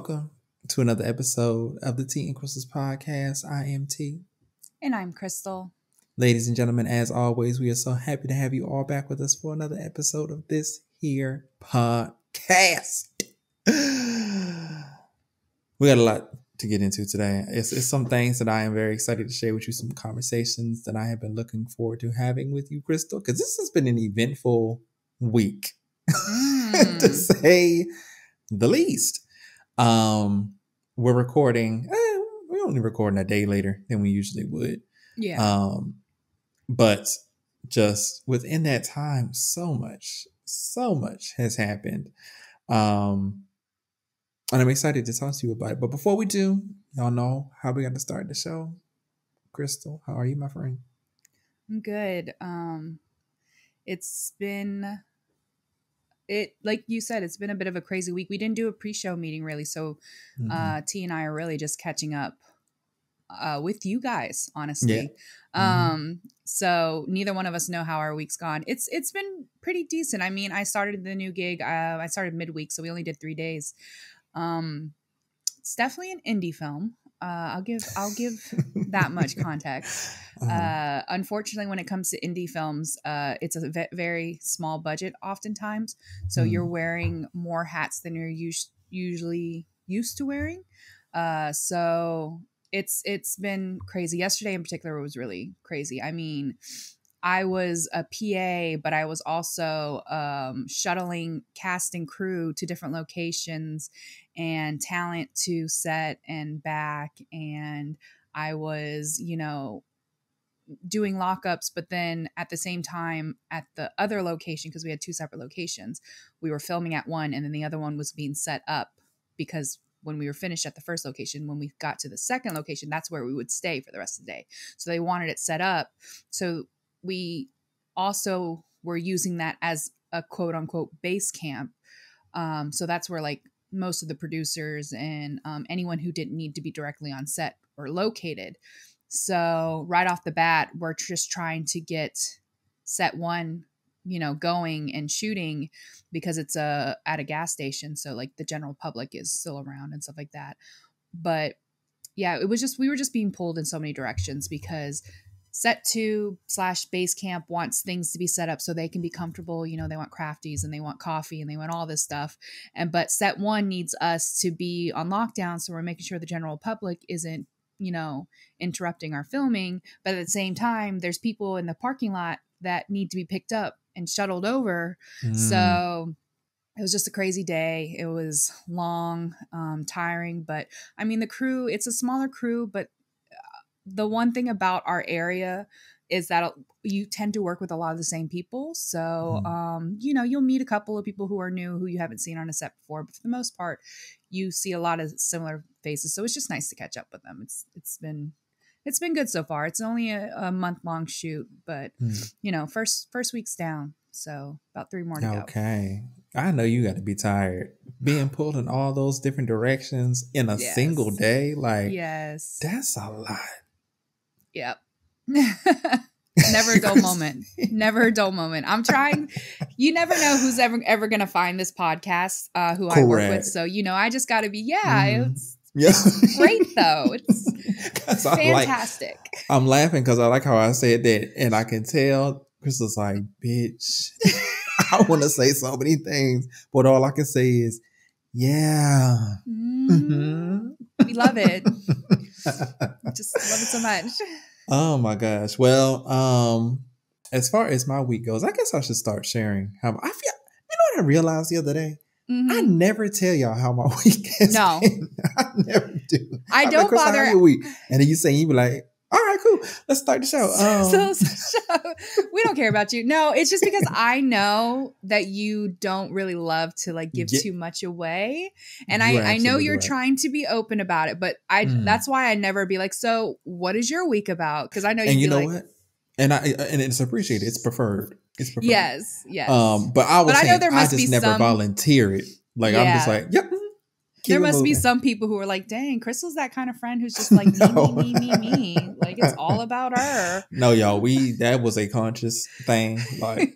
Welcome to another episode of the Tea and Crystals podcast. I am T. And I'm Crystal. Ladies and gentlemen, as always, we are so happy to have you all back with us for another episode of this here podcast. We got a lot to get into today. It's some things that I am very excited to share with you, some conversations that I have been looking forward to having with you, Crystal, because this has been an eventful week, to say the least. We're recording. We're only recording a day later than we usually would. Yeah. But just within that time, so much has happened. And I'm excited to talk to you about it. But before we do, y'all know how we got to start the show. Crystal, how are you, my friend? I'm good. It's been, like you said, it's been a bit of a crazy week. We didn't do a pre-show meeting really. So T and I are really just catching up with you guys, honestly. Yeah. So neither one of us know how our week's gone. It's been pretty decent. I mean, I started the new gig. I started midweek, so we only did 3 days. It's definitely an indie film. I'll give that much context. Unfortunately, when it comes to indie films, it's a very small budget oftentimes. So you're wearing more hats than you're usually used to wearing. So it's been crazy. Yesterday in particular was really crazy. I mean, I was a PA, but I was also shuttling cast and crew to different locations and talent to set and back. And I was, doing lockups, but then at the same time at the other location, because we had 2 separate locations, we were filming at one and then the other one was being set up, because when we were finished at the first location, when we got to the second location, that's where we would stay for the rest of the day. So they wanted it set up. So we also were using that as a quote unquote base camp. So that's where like most of the producers and anyone who didn't need to be directly on set were located. So right off the bat, we're just trying to get set one, going and shooting, because it's at a gas station. So like the general public is still around and stuff like that. But yeah, we were just being pulled in so many directions, because set 2/base camp wants things to be set up so they can be comfortable. They want crafties and they want coffee and they want all this stuff. But set 1 needs us to be on lockdown. So we're making sure the general public isn't, interrupting our filming. But at the same time, there's people in the parking lot that need to be picked up and shuttled over. So it was just a crazy day. It was long, tiring, but I mean, the crew, it's a smaller crew, but the one thing about our area is that you tend to work with a lot of the same people. So, you'll meet a couple of people who are new, who you haven't seen on a set before, but for the most part, you see a lot of similar faces. So it's just nice to catch up with them. It's been good so far. It's only a month-long shoot, but first week's down, so about 3 more to go. Okay, I know you got to be tired being pulled in all those different directions in a single day. Like, yes, that's a lot. Yep. Never a dull moment. Never a dull moment. I'm trying. You never know who's ever going to find this podcast, who I work with. So, I just got to be, it's great though. It's fantastic. I'm laughing because I like how I said that. And I can tell Crystal's like, bitch, I want to say so many things, but all I can say is, yeah. We love it. Just love it so much. Oh my gosh. Well, as far as my week goes, I guess I should start sharing how I feel. What I realized the other day? I never tell y'all how my week has been. I never do. I don't like, bother. How your week? And then you be like, all right, cool. Let's start the show. So we don't care about you. No, it's just because I know that you don't really love to like give too much away. And I know you're trying to be open about it, but that's why I never be like, so what is your week about? Because I know you know what? And it's appreciated. It's preferred. Yes. But I know there must be never volunteer it. Like I'm just like, yep. There must be some people who are like, dang, Crystal's that kind of friend who's just like, me. Like, it's all about her. No, y'all, that was a conscious thing. Like,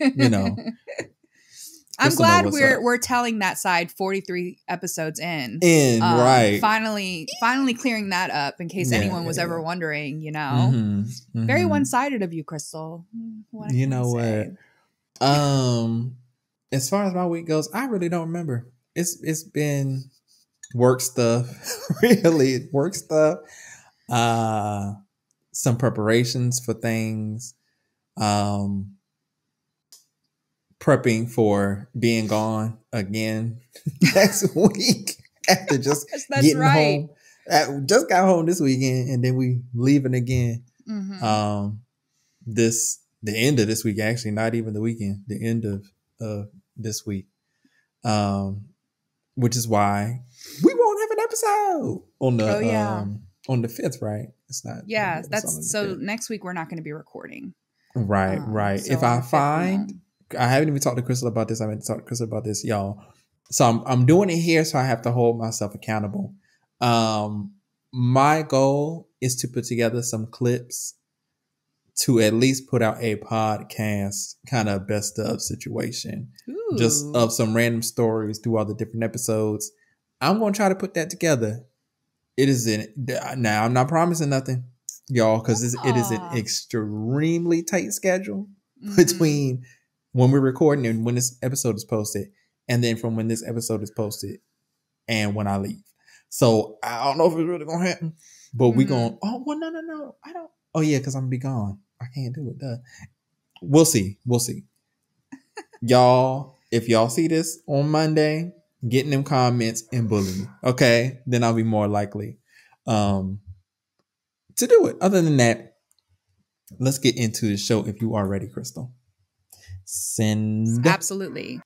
I'm Crystal know glad what's up. we're telling that side 43 episodes in. Right. Finally clearing that up in case anyone was ever wondering, you know. Very one-sided of you, Crystal. What You can know I say? what? As far as my week goes, I really don't remember. It's been work stuff, really work stuff. Some preparations for things. Prepping for being gone again next week after just getting home. Just got home this weekend, and then we leaving again. The end of this week, actually, not even the weekend. The end of this week, which is why we won't have an episode on the on the 5th, right? It's not. Yeah, that's so. Next week we're not going to be recording. Right. So if I find, I haven't even talked to Crystal about this. I haven't talked to Crystal about this, y'all. So I'm doing it here, so I have to hold myself accountable. My goal is to put together some clips to at least put out a podcast kind of best of situation. Ooh. Just of some random stories through all the different episodes. I'm going to try to put that together. It is now I'm not promising nothing, y'all, because it is an extremely tight schedule between when we're recording and when this episode is posted, and then from when this episode is posted and when I leave. So I don't know if it's really gonna happen, but we gonna. Oh well, no, I don't. Oh yeah, because I'm gonna be gone. I can't do it. Duh. We'll see. Y'all, if y'all see this on Monday, get in them comments and bully me. Okay, then I'll be more likely to do it. Other than that, let's get into the show if you are ready, Crystal. Absolutely.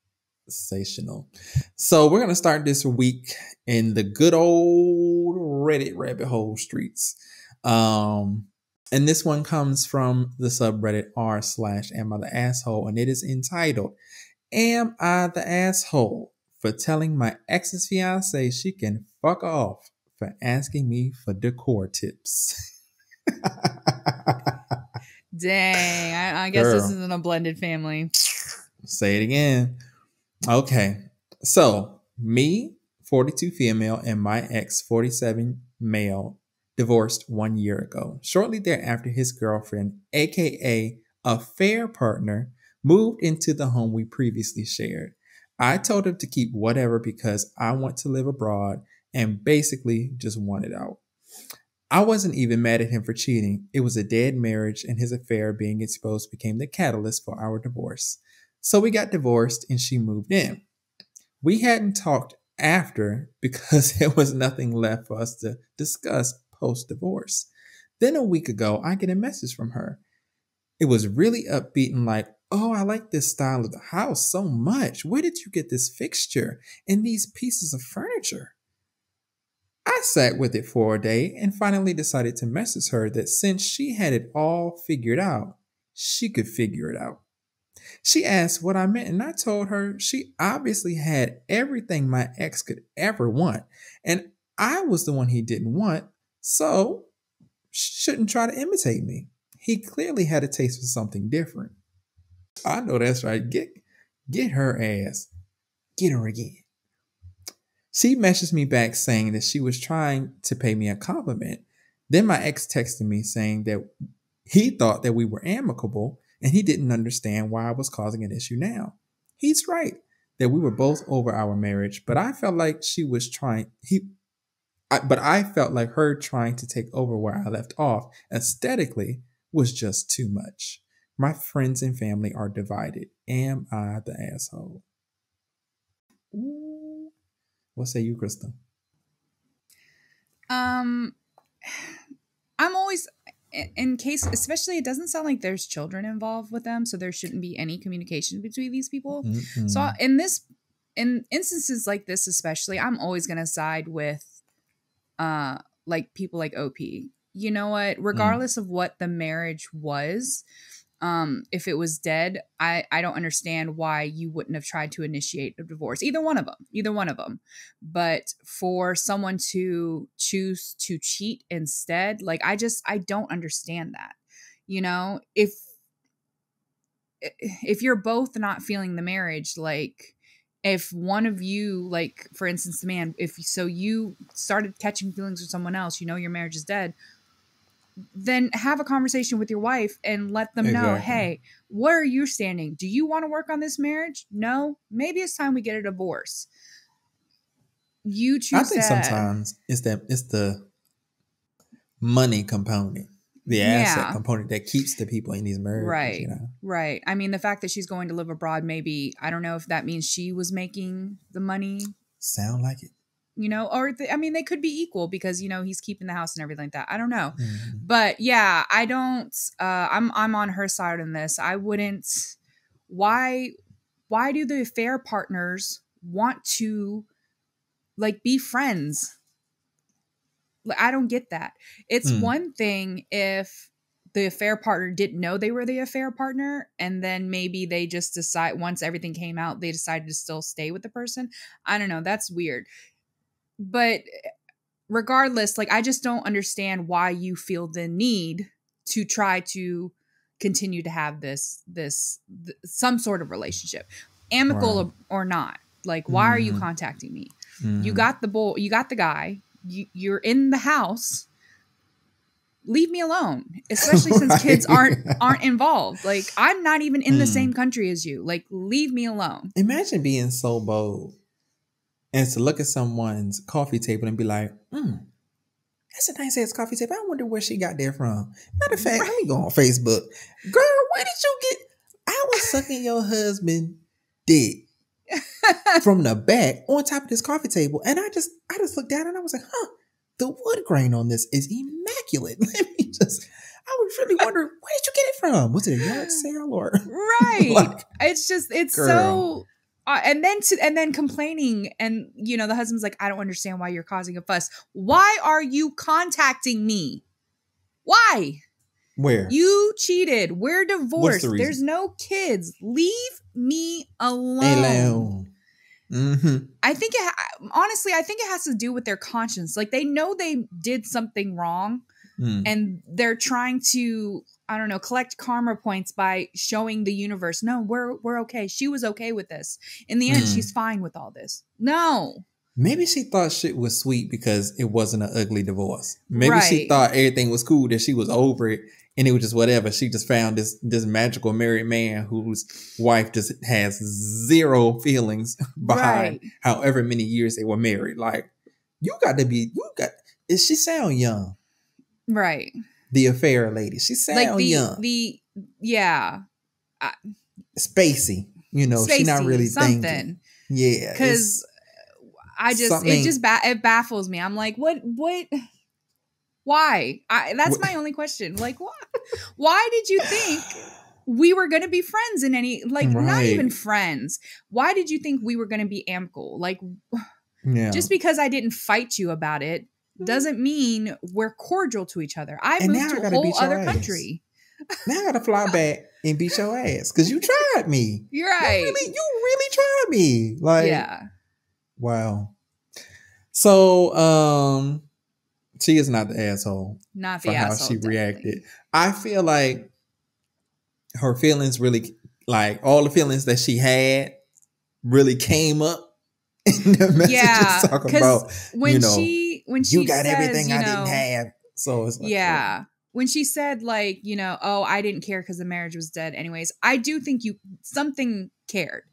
Sensational. So we're going to start this week in the good old Reddit rabbit hole streets. And this one comes from the subreddit r/am I the asshole, and it is entitled, "Am I the asshole for telling my ex's fiancé she can fuck off for asking me for decor tips?" Dang, I guess this isn't a blended family. Say it again. Okay, so me, 42 female, and my ex, 47 male, divorced 1 year ago. Shortly thereafter, his girlfriend, aka affair partner, moved into the home we previously shared. I told him to keep whatever because I want to live abroad and basically just wanted out. I wasn't even mad at him for cheating. It was a dead marriage, and his affair being exposed became the catalyst for our divorce. So we got divorced and she moved in. We hadn't talked after because there was nothing left for us to discuss post-divorce. Then a week ago, I get a message from her. It was really upbeat and like, "Oh, I like this style of the house so much. Where did you get this fixture and these pieces of furniture?" I sat with it for a day and finally decided to message her that since she had it all figured out, she could figure it out. She asked what I meant, and I told her she obviously had everything my ex could ever want, and I was the one he didn't want, so she shouldn't try to imitate me. He clearly had a taste for something different. I know that's right. Get her ass. Get her again. She messaged me back saying that she was trying to pay me a compliment. Then my ex texted me saying that he thought that we were amicable and he didn't understand why I was causing an issue now. He's right that we were both over our marriage, but I felt like I felt like her trying to take over where I left off aesthetically was just too much. My friends and family are divided. Am I the asshole? Ooh. What say you, Crystal? I'm always, in case, especially, it doesn't sound like there's children involved with them, so there shouldn't be any communication between these people. Mm-hmm. So in instances like this, especially, I'm always gonna side with, like people like OP. You know what? Regardless of what the marriage was, if it was dead, I don't understand why you wouldn't have tried to initiate a divorce. Either one of them. But for someone to choose to cheat instead, like I don't understand that. You know, if you're both not feeling the marriage, like if one of you, like for instance, the man, if so you started catching feelings for someone else, you know your marriage is dead, then have a conversation with your wife and let them know, Exactly. hey, where are you standing? Do you want to work on this marriage? No, maybe it's time we get a divorce. You I choose think that. sometimes it's the money component, the asset Yeah. component that keeps the people in these marriages, Right. Right. I mean, the fact that she's going to live abroad, maybe, I don't know if that means she was making the money, Sound like it. or I mean, they could be equal because, he's keeping the house and everything like that. I don't know. Mm-hmm. But yeah, I don't, I'm on her side on this. I wouldn't, why, why do the affair partners want to like be friends? I don't get that. It's one thing if the affair partner didn't know they were the affair partner, and then maybe they just decide once everything came out, they decided to still stay with the person. I don't know. That's weird. But regardless, like I just don't understand why you feel the need to try to continue to have some sort of relationship, amicable Right. or not. Like, why are you Mm-hmm. contacting me? You Mm-hmm. got you got the guy, you're in the house. Leave me alone, especially since kids Right. aren't involved. Like, I'm not even in the same country as you. Like, leave me alone. Imagine being so bold and to look at someone's coffee table and be like, that's a nice ass coffee table. I wonder where she got that from. Matter of fact, let me go on Facebook. Girl, where did you get? I was sucking your husband dick from the back on top of this coffee table. And I just looked down and I was like, the wood grain on this is immaculate. I was really wondering, where did you get it from? Was it a yard sale or Right? like, It's girl. so and then complaining, and the husband's like, I don't understand why you're causing a fuss. Why are you contacting me? Why? Where? You cheated. We're What's the divorced. There's reason? no kids. Leave me alone. Alone. Mm-hmm. I think honestly, I think it has to do with their conscience. Like, they know they did something wrong, and they're trying to, I don't know, collect karma points by showing the universe, no, we're okay. She was okay with this. In the end, she's fine with all this. No. Maybe she thought shit was sweet because it wasn't an ugly divorce. Maybe she Right. thought everything was cool, that she was over it, and it was just whatever. She just found this magical married man whose wife just has zero feelings behind however many years they were married. Like, she sound young. Right. The affair lady. She sound Like young. Yeah. Spacey. Spacey, she not really something. thinking. Yeah. Because it baffles me. I'm like, what? Why? That's my only question. Like, why did you think we were going to be friends in any, like, not even friends? Why did you think we were going to be amicable? Like, just because I didn't fight you about it doesn't mean we're cordial to each other. I moved to a whole other country. Now I got to fly back and beat your ass because you tried me. You're right. You really tried me. Like, yeah. Wow. So, she is not the asshole. Not the for asshole, how she definitely. reacted. I feel like her feelings really, like all the feelings that she had, really came up in the messages talking about, when she you got says, everything I didn't have. So it's like, yeah. When she said, like, oh, I didn't care because the marriage was dead anyways, I do think something cared.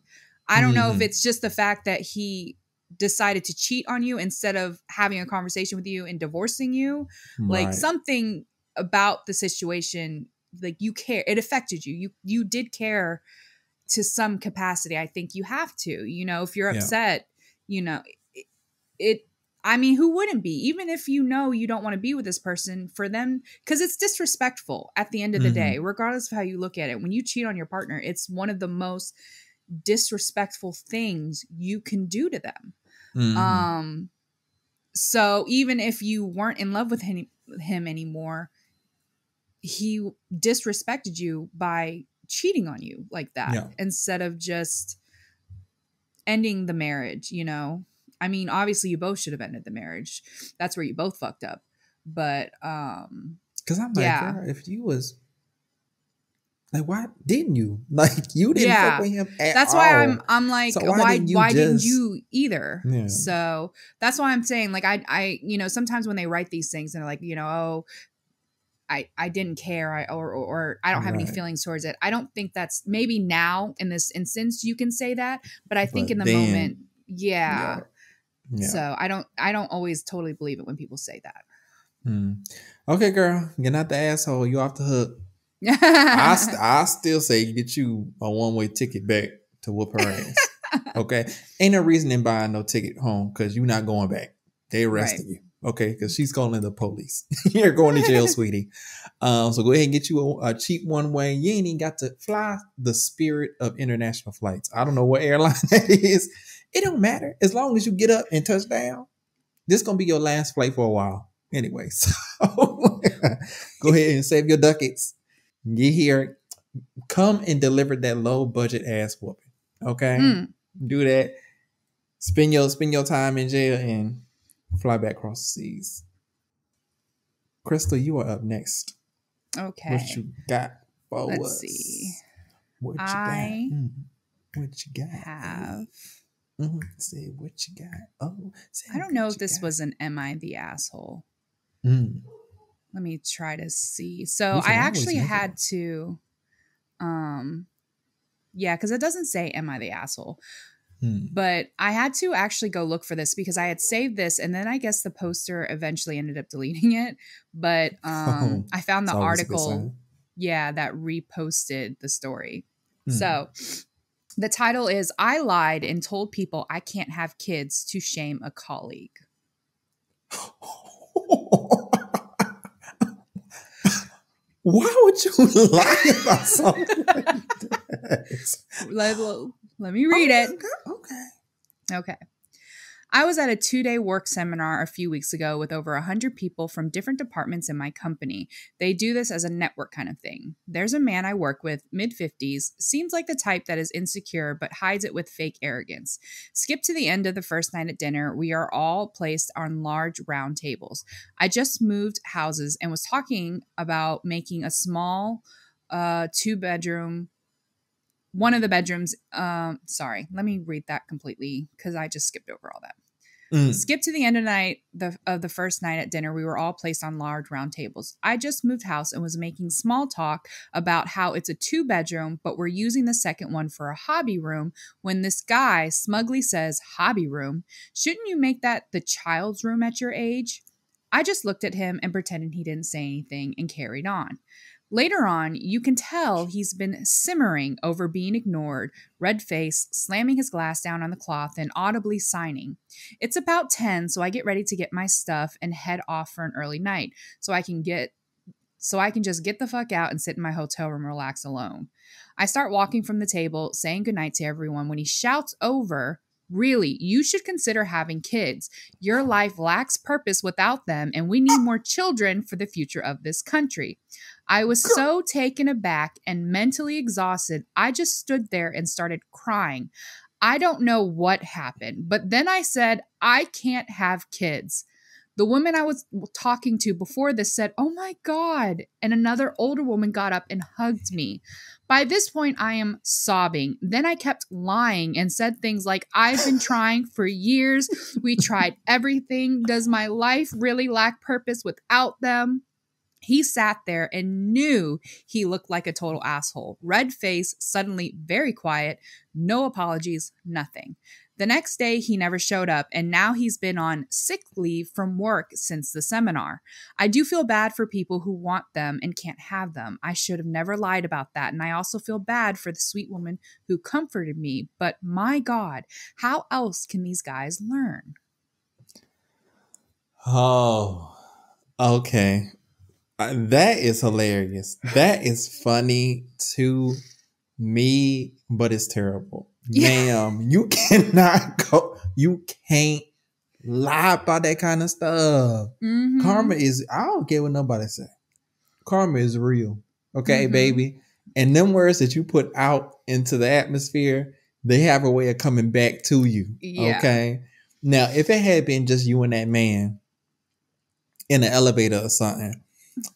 I don't know if it's just the fact that he decided to cheat on you instead of having a conversation with you and divorcing you. Right. Like, something about the situation, like, you care. It affected you. You did care to some capacity. I think you have to, if you're upset, I mean, who wouldn't be? Even if you don't want to be with this person, for them, because it's disrespectful at the end of the day, regardless of how you look at it. When you cheat on your partner, it's one of the most disrespectful things you can do to them. So even if you weren't in love with him anymore, he disrespected you by cheating on you like that, instead of just ending the marriage. I mean, obviously you both should have ended the marriage. That's where you both fucked up. But because I'm like, girl, if you was Like, why didn't you? Like, you didn't fuck Yeah. with him at That's all. why I'm like, So why didn't just you either? yeah. So that's why I'm saying, like, I sometimes when they write these things and they're like, oh, I didn't care, or I don't have any Right. feelings towards it. I don't think that's, maybe now in this instance you can say that, but I think But in the then, moment, yeah. Yeah. So I don't always totally believe it when people say that. Okay, girl, you're not the asshole. You off the hook. I still say get you a one-way ticket back to whoop her ass. Okay, ain't no reason in buying no ticket home because you're not going back. They arresting you. Okay, because she's calling the police. You're going to jail, sweetie. So go ahead and get you a cheap one way. You ain't even got to fly the Spirit of international flights. I don't know what airline that is. It don't matter as long as you get up and touch down. This gonna be your last flight for a while, anyway. So go ahead and save your ducats. Get here, come and deliver that low budget ass whooping. Okay, do that. Spend your time in jail and fly back across the seas. Crystal, you are up next. Okay. What you got for Let's us? see. What you I got? What you got? Have. Say what you got. Oh, I don't know if this was an "Am I the asshole?" Let me try to see. So I actually had to, yeah, because it doesn't say "Am I the asshole?" But I had to actually go look for this because I had saved this, and then I guess the poster eventually ended up deleting it. But I found the article, that reposted the story. So the title is "I lied and told people I can't have kids to shame a colleague." Why would you lie about something like that? Let me read it. Okay. Okay. I was at a 2-day work seminar a few weeks ago with over 100 people from different departments in my company. They do this as a network kind of thing. There's a man I work with, mid-50s, seems like the type that is insecure but hides it with fake arrogance. Skip to the end of the first night at dinner. We are all placed on large round tables. I just moved houses and was talking about making a small 2-bedroom. One of the bedrooms, sorry, let me read that completely because I just skipped over all that. Skip to the end of the first night at dinner. We were all placed on large round tables. I just moved house and was making small talk about how it's a 2-bedroom, but we're using the second one for a hobby room when this guy smugly says, "Hobby room? Shouldn't you make that the child's room at your age?" I just looked at him and pretended he didn't say anything and carried on. Later on, you can tell he's been simmering over being ignored, red face, slamming his glass down on the cloth, and audibly signing. It's about 10, so I get ready to get my stuff and head off for an early night, so I can just get the fuck out and sit in my hotel room and relax alone. I start walking from the table, saying goodnight to everyone when he shouts over, "Really, you should consider having kids. Your life lacks purpose without them, and we need more children for the future of this country." I was so taken aback and mentally exhausted, I just stood there and started crying. I don't know what happened, but then I said, "I can't have kids." The woman I was talking to before this said, "Oh my God." And another older woman got up and hugged me. By this point, I am sobbing. Then I kept lying and said things like, "I've been trying for years. We tried everything. Does my life really lack purpose without them?" He sat there and knew he looked like a total asshole. Red face, suddenly very quiet, no apologies, nothing. The next day, he never showed up, and now he's been on sick leave from work since the seminar. I do feel bad for people who want them and can't have them. I should have never lied about that, and I also feel bad for the sweet woman who comforted me. But my God, how else can these guys learn? Oh, okay. That is hilarious. That is funny to me, but it's terrible. Ma'am, you cannot go. You can't lie about that kind of stuff. Karma is, I don't care what nobody say. Karma is real. Okay, baby. And them words that you put out into the atmosphere, they have a way of coming back to you. Yeah. Okay. Now, if it had been just you and that man in an elevator or something,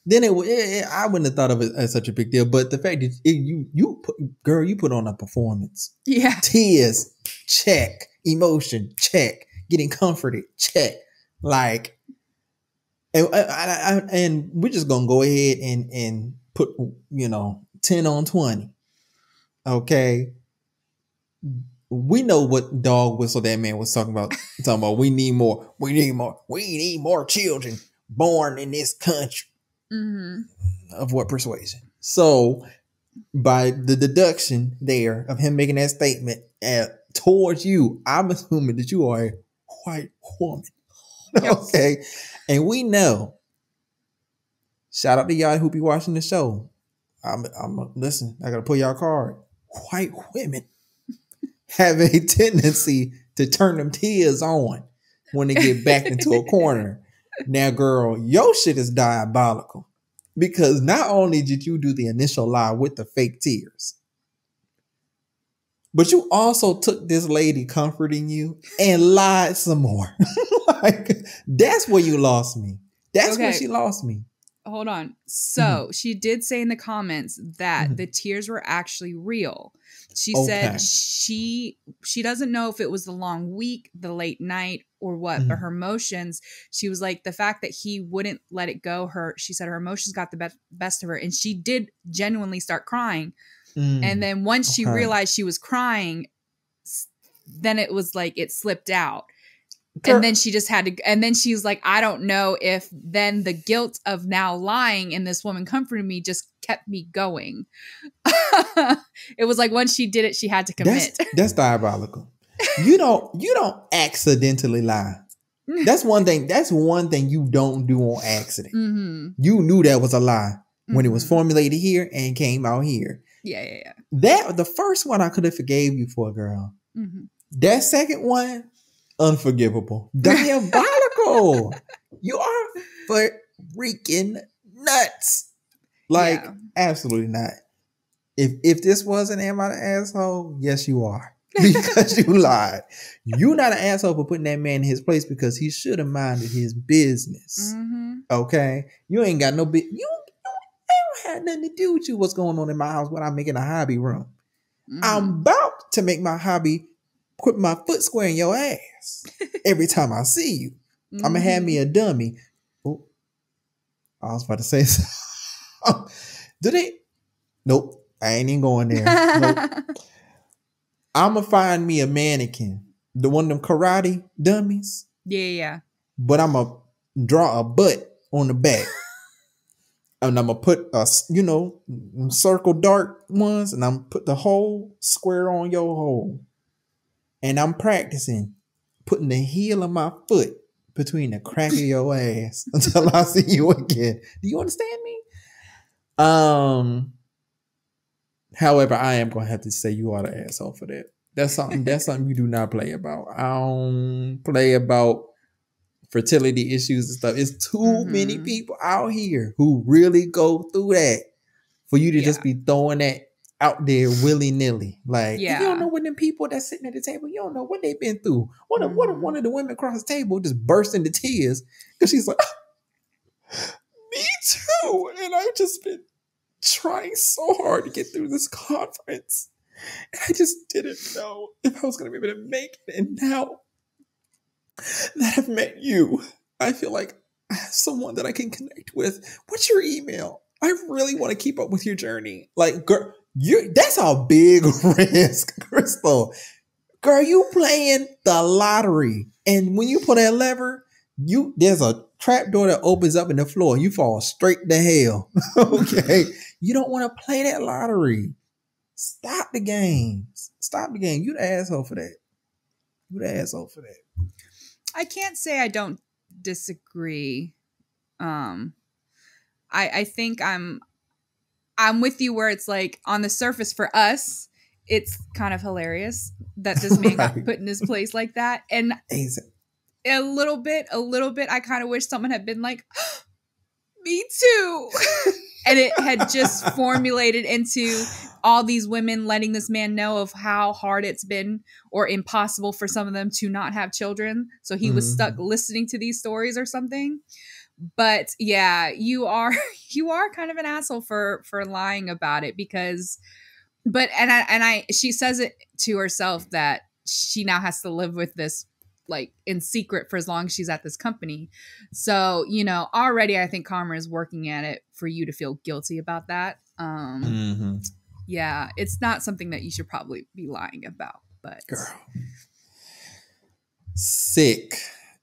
then I wouldn't have thought of it as such a big deal. But the fact that you put on a performance. Yeah. Tears, check. Emotion, check. Getting comforted, check. Like, and we're just gonna go ahead and put 10 on 20. Okay. We know what dog whistle that man was talking about. Talking about we need more children born in this country. Of what persuasion? So by the deduction there of him making that statement towards you, I'm assuming that you are a white woman. Yes. Okay. And we know. Shout out to y'all who be watching the show. Listen, I gotta pull y'all card. White women have a tendency to turn them tears on when they get backed into a corner. Now, girl, your shit is diabolical. Because not only did you do the initial lie with the fake tears, but you also took this lady comforting you and lied some more. Like, that's where you lost me. That's where she lost me. Hold on. So she did say in the comments that the tears were actually real. She said she doesn't know if it was the long week, the late night, or what, but her emotions, she was like, the fact that he wouldn't let it go, she said her emotions got the best of her, and she did genuinely start crying. And then once she realized she was crying, then it was like it slipped out. And then she just had to, and then she was like, I don't know if then the guilt of now lying and this woman comforting me just kept me going. It was like once she did it, she had to commit. That's diabolical. You don't accidentally lie. That's one thing you don't do on accident. You knew that was a lie when it was formulated here and came out here. Yeah. That the first one I could have forgave you for, girl. That second one, unforgivable. Diabolical. You are freaking nuts. Like, absolutely not. If this wasn't Am I the Asshole? Yes, you are. Because you lied. You're not an asshole for putting that man in his place because he should have minded his business. Okay? You ain't got no you don't have nothing to do with you what's going on in my house when I'm making a hobby room. I'm about to make my hobby put my foot square in your ass every time I see you. I'm gonna have me a dummy. Oh, I was about to say something. Do they? Nope. I ain't even going there. Nope. I'm gonna find me a mannequin. The one of them karate dummies. Yeah. But I'm gonna draw a butt on the back. And I'm gonna put circle dart ones, and I'm put the whole square on your hole. And I'm practicing putting the heel of my foot between the crack of your ass until I see you again. Do you understand me? However, I am gonna have to say you are the asshole for that. That's something you do not play about. I don't play about fertility issues and stuff. It's too many people out here who really go through that for you to just be throwing that out there willy-nilly. Like, you don't know when them people that's sitting at the table, you don't know what they've been through. What if one of the women across the table just burst into tears because she's like, me too. And I've just been trying so hard to get through this conference. And I just didn't know if I was going to be able to make it. And now that I've met you, I feel like I have someone that I can connect with. What's your email? I really want to keep up with your journey. Like, girl, that's a big risk, Crystal. Girl, you playing the lottery. And when you pull that lever, there's a trap door that opens up in the floor and you fall straight to hell. Okay. You don't want to play that lottery. Stop the games. Stop the game. You the asshole for that. I can't say I don't disagree. I think I'm with you where it's like on the surface for us, it's kind of hilarious that this man got put in his place like that. And a little bit, I kind of wish someone had been like, me too. And it had just formulated into all these women letting this man know of how hard it's been or impossible for some of them to not have children. So he was stuck listening to these stories or something. But yeah, you are you are kind of an asshole for lying about it because but she says it to herself that she now has to live with this like in secret for as long as she's at this company. So, already I think karma is working at it for you to feel guilty about that. Mm-hmm. Yeah, it's not something that you should probably be lying about, but Girl. Sick.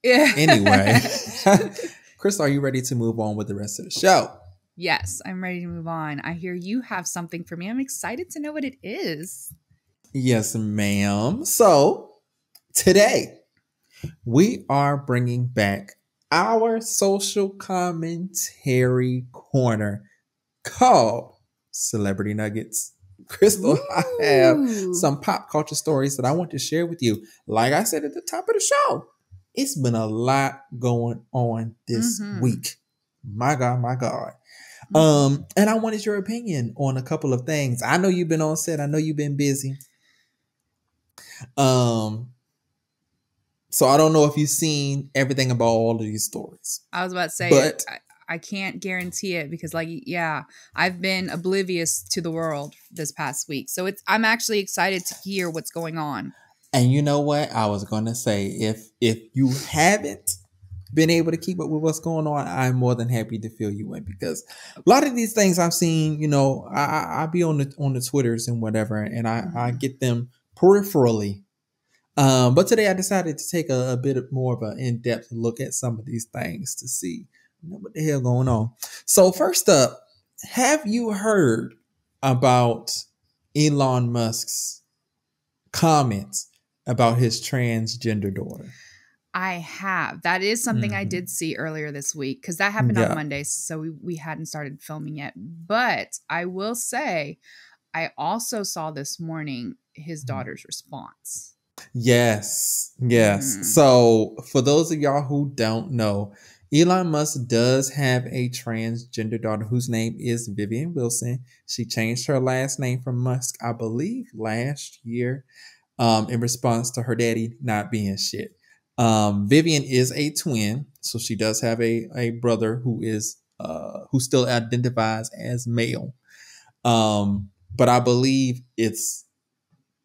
yeah. Anyway, Chris, are you ready to move on with the rest of the show? Yes, I'm ready to move on. I hear you have something for me. I'm excited to know what it is. Yes, ma'am. So today we are bringing back our social commentary corner called Celebrity Nuggets. Crystal, I have Ooh. some pop culture stories that I want to share with you. Like I said at the top of the show, it's been a lot going on this week. My God, my God. And I wanted your opinion on a couple of things. I know you've been on set. I know you've been busy. So I don't know if you've seen everything about all of these stories. I was about to say, but I can't guarantee it because, like, yeah, I've been oblivious to the world this past week. So I'm actually excited to hear what's going on. And you know what? I was going to say, if you haven't been able to keep up with what's going on, I'm more than happy to fill you in because a lot of these things I've seen, I be on the Twitters and whatever, and I get them peripherally. But today I decided to take a bit more of an in-depth look at some of these things to see what the hell going on. So first up, have you heard about Elon Musk's comments about his transgender daughter? I have. That is something I did see earlier this week because that happened on Monday. So we hadn't started filming yet. But I will say, I also saw this morning his daughter's response. Yes. So for those of y'all who don't know, Elon Musk does have a transgender daughter whose name is Vivian Wilson. She changed her last name from Musk, I believe, last year in response to her daddy not being shit. Vivian is a twin, so she does have a brother who still identifies as male. But I believe it's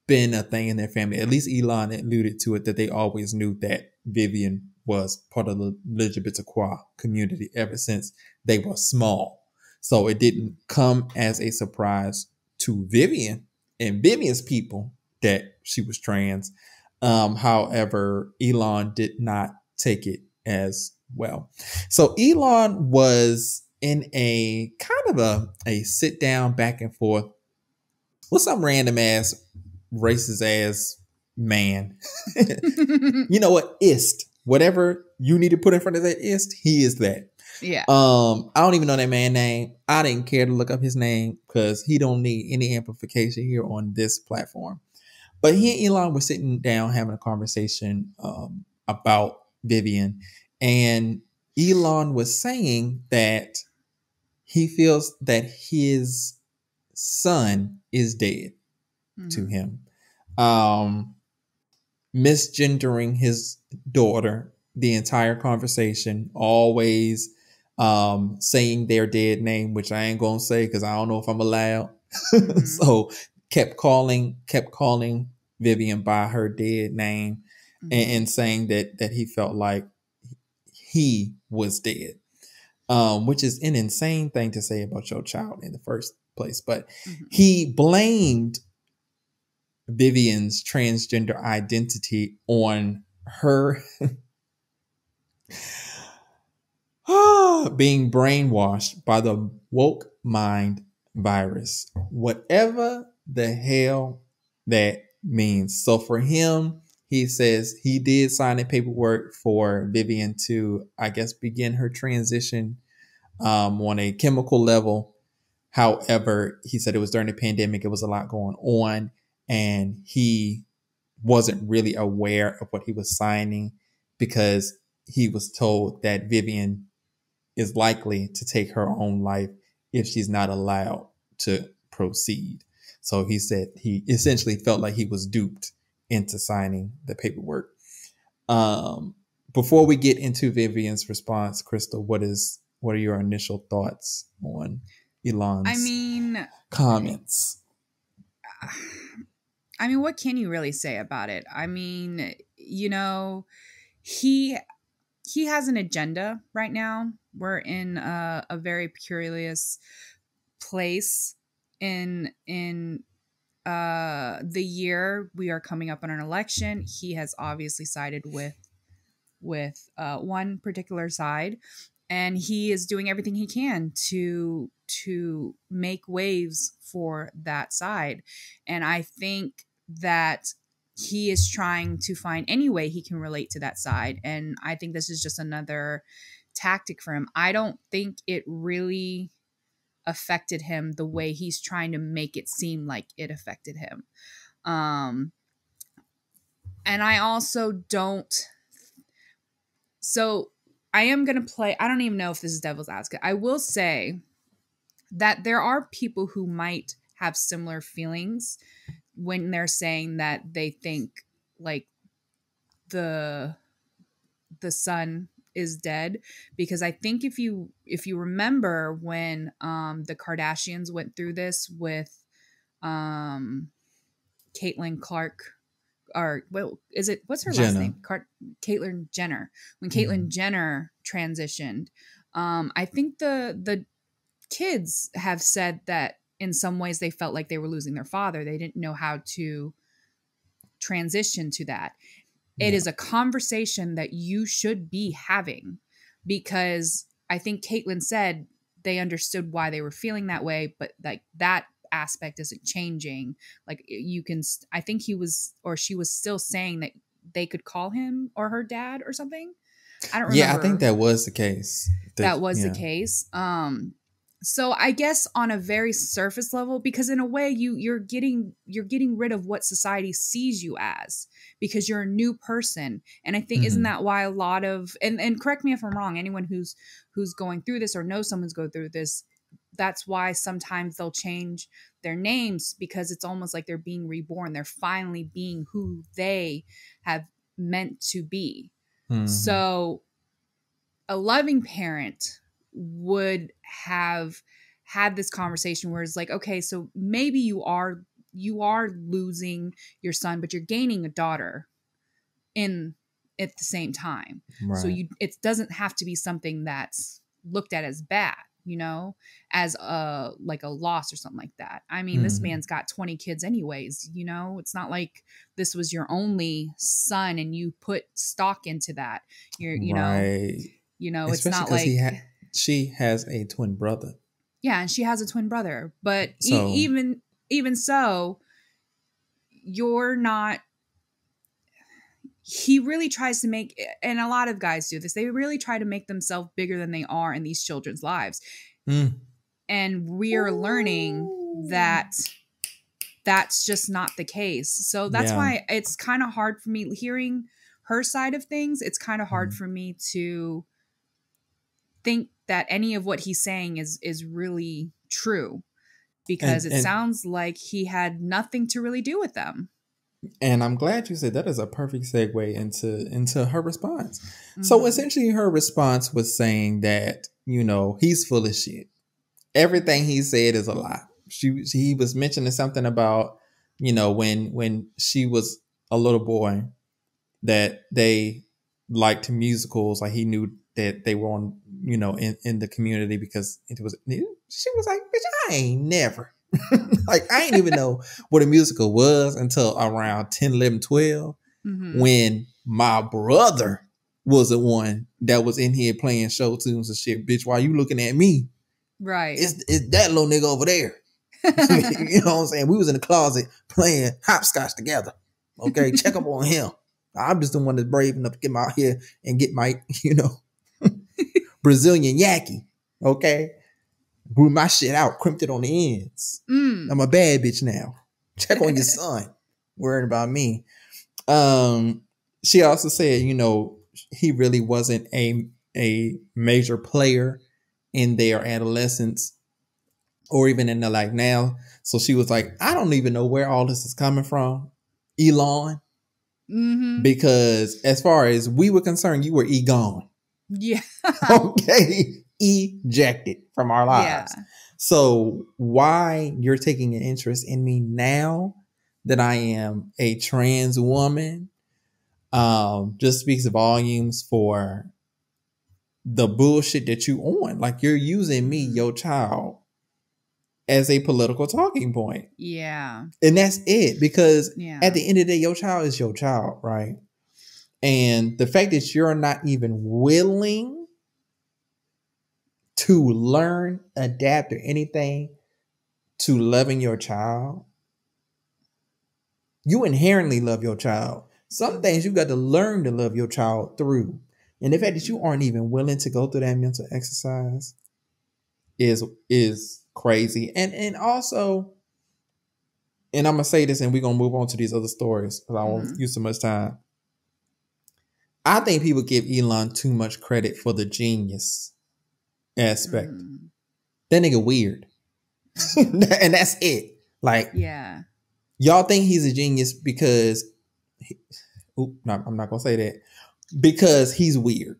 been a thing in their family. At least Elon alluded to it that they always knew that Vivian was part of the LGBTQ community ever since they were small. So it didn't come as a surprise to Vivian and Vivian's people that she was trans. However, Elon did not take it as well. So Elon was in a kind of a sit down back and forth with some random ass racist ass man. You know what? Ist. Whatever you need to put in front of that ist, he is that. Yeah. I don't even know that man's name. I didn't care to look up his name because he don't need any amplification here on this platform. But he and Elon were sitting down having a conversation about Vivian. And Elon was saying that he feels that his son is dead to him. Misgendering his daughter the entire conversation, always saying their dead name, which I ain't gonna say because I don't know if I'm allowed. So kept calling Vivian by her dead name and saying that he felt like he was dead, which is an insane thing to say about your child in the first place. But he blamed Vivian's transgender identity on her being brainwashed by the woke mind virus, whatever the hell that means. So for him, he says he did sign the paperwork for Vivian to, I guess, begin her transition on a chemical level. However, he said it was during the pandemic. It was a lot going on, and he wasn't really aware of what he was signing because he was told that Vivian is likely to take her own life if she's not allowed to proceed. So he said he essentially felt like he was duped into signing the paperwork. before we get into Vivian's response, Crystal, what are your initial thoughts on I Elon's mean, comments? what can you really say about it? I mean, he he has an agenda right now. We're in a very curious place in the year. We are coming up on an election. He has obviously sided with one particular side, and he is doing everything he can to make waves for that side. And I think that he is trying to find any way he can relate to that side, and I think this is just another tactic for him. I don't think it really affected him the way he's trying to make it seem like it affected him. um and I also don't. So I am going to play. I don't even know if this is devil's advocate. I will say that there are people who might have similar feelings when they're saying that they think like the son is dead, because I think if you remember when the Kardashians went through this with um Caitlyn Clark, or well, is it, what's her last Jenna. name? Caitlyn Jenner. When Mm-hmm. Caitlyn Jenner transitioned, I think the kids have said that in some ways they felt like they were losing their father. They didn't know how to transition to that. It is a conversation that you should be having, because I think Caitlyn said they understood why they were feeling that way, but like that aspect isn't changing. Like you can, I think he was, or she was still saying that they could call him or her dad or something. I don't remember. Yeah, I think that was the case. That was the case. So I guess on a very surface level, because in a way you're getting rid of what society sees you as, because you're a new person. And I think isn't that why a lot of, and correct me if I'm wrong, anyone who's going through this or knows someone's going through this, that's why sometimes they'll change their names, because it's almost like they're being reborn. They're finally being who they have meant to be. So a loving parent would have had this conversation where it's like, okay, so maybe you are losing your son, but you're gaining a daughter in at the same time. Right. So it doesn't have to be something that's looked at as bad, as a like a loss or something like that. I mean, this man's got 20 kids anyways, it's not like this was your only son and you put stock into that. It's not like she has a twin brother. Yeah, and she has a twin brother. But even so, you're not. He really tries to make, and a lot of guys do this, they really try to make themselves bigger than they are in these children's lives. And we are learning that that's just not the case. So that's why it's kind of hard for me hearing her side of things. It's kind of hard for me to think that any of what he's saying is really true, because it sounds like he had nothing to really do with them. And I'm glad you said that is a perfect segue into her response. So essentially her response was saying that, he's full of shit. Everything he said is a lie. He was mentioning something about, when she was a little boy, that they liked musicals. Like he knew that they were on, in the community, because she was like, bitch, I ain't never. Like, I didn't even know what a musical was until around 10, 11, 12, when my brother was the one that was in here playing show tunes and shit. Bitch, why you looking at me? Right. It's that little nigga over there. You know what I'm saying? We was in the closet playing hopscotch together. Okay, check up on him. I'm just the one that's brave enough to get out here and get my, Brazilian yaki. Okay. Grew my shit out, crimped it on the ends. I'm a bad bitch now. Check on your son. Worrying about me. She also said, he really wasn't a major player in their adolescence or even in their life now. So she was like, I don't even know where all this is coming from. Elon, Mm-hmm. Because as far as we were concerned, you were gone. Yeah. Okay. Ejected from our lives. Yeah. So why you're taking an interest in me now that I am a trans woman, just speaks volumes for the bullshit that you on. Like, you're using me, your child, as a political talking point. Yeah. And that's it. Because Yeah. at the end of the day, your child is your child, right? And the fact that you're not even willing to learn, adapt, or anything to loving your child, you inherently love your child. Some things you got to learn to love your child through. And the fact that you aren't even willing to go through that mental exercise is crazy. And also, and I'm gonna say this, and we're gonna move on to these other stories because I won't use so much time. I think people give Elon too much credit for the genius aspect. That nigga weird. And that's it. Like, yeah. Y'all think he's a genius because I'm not gonna say that. Because he's weird.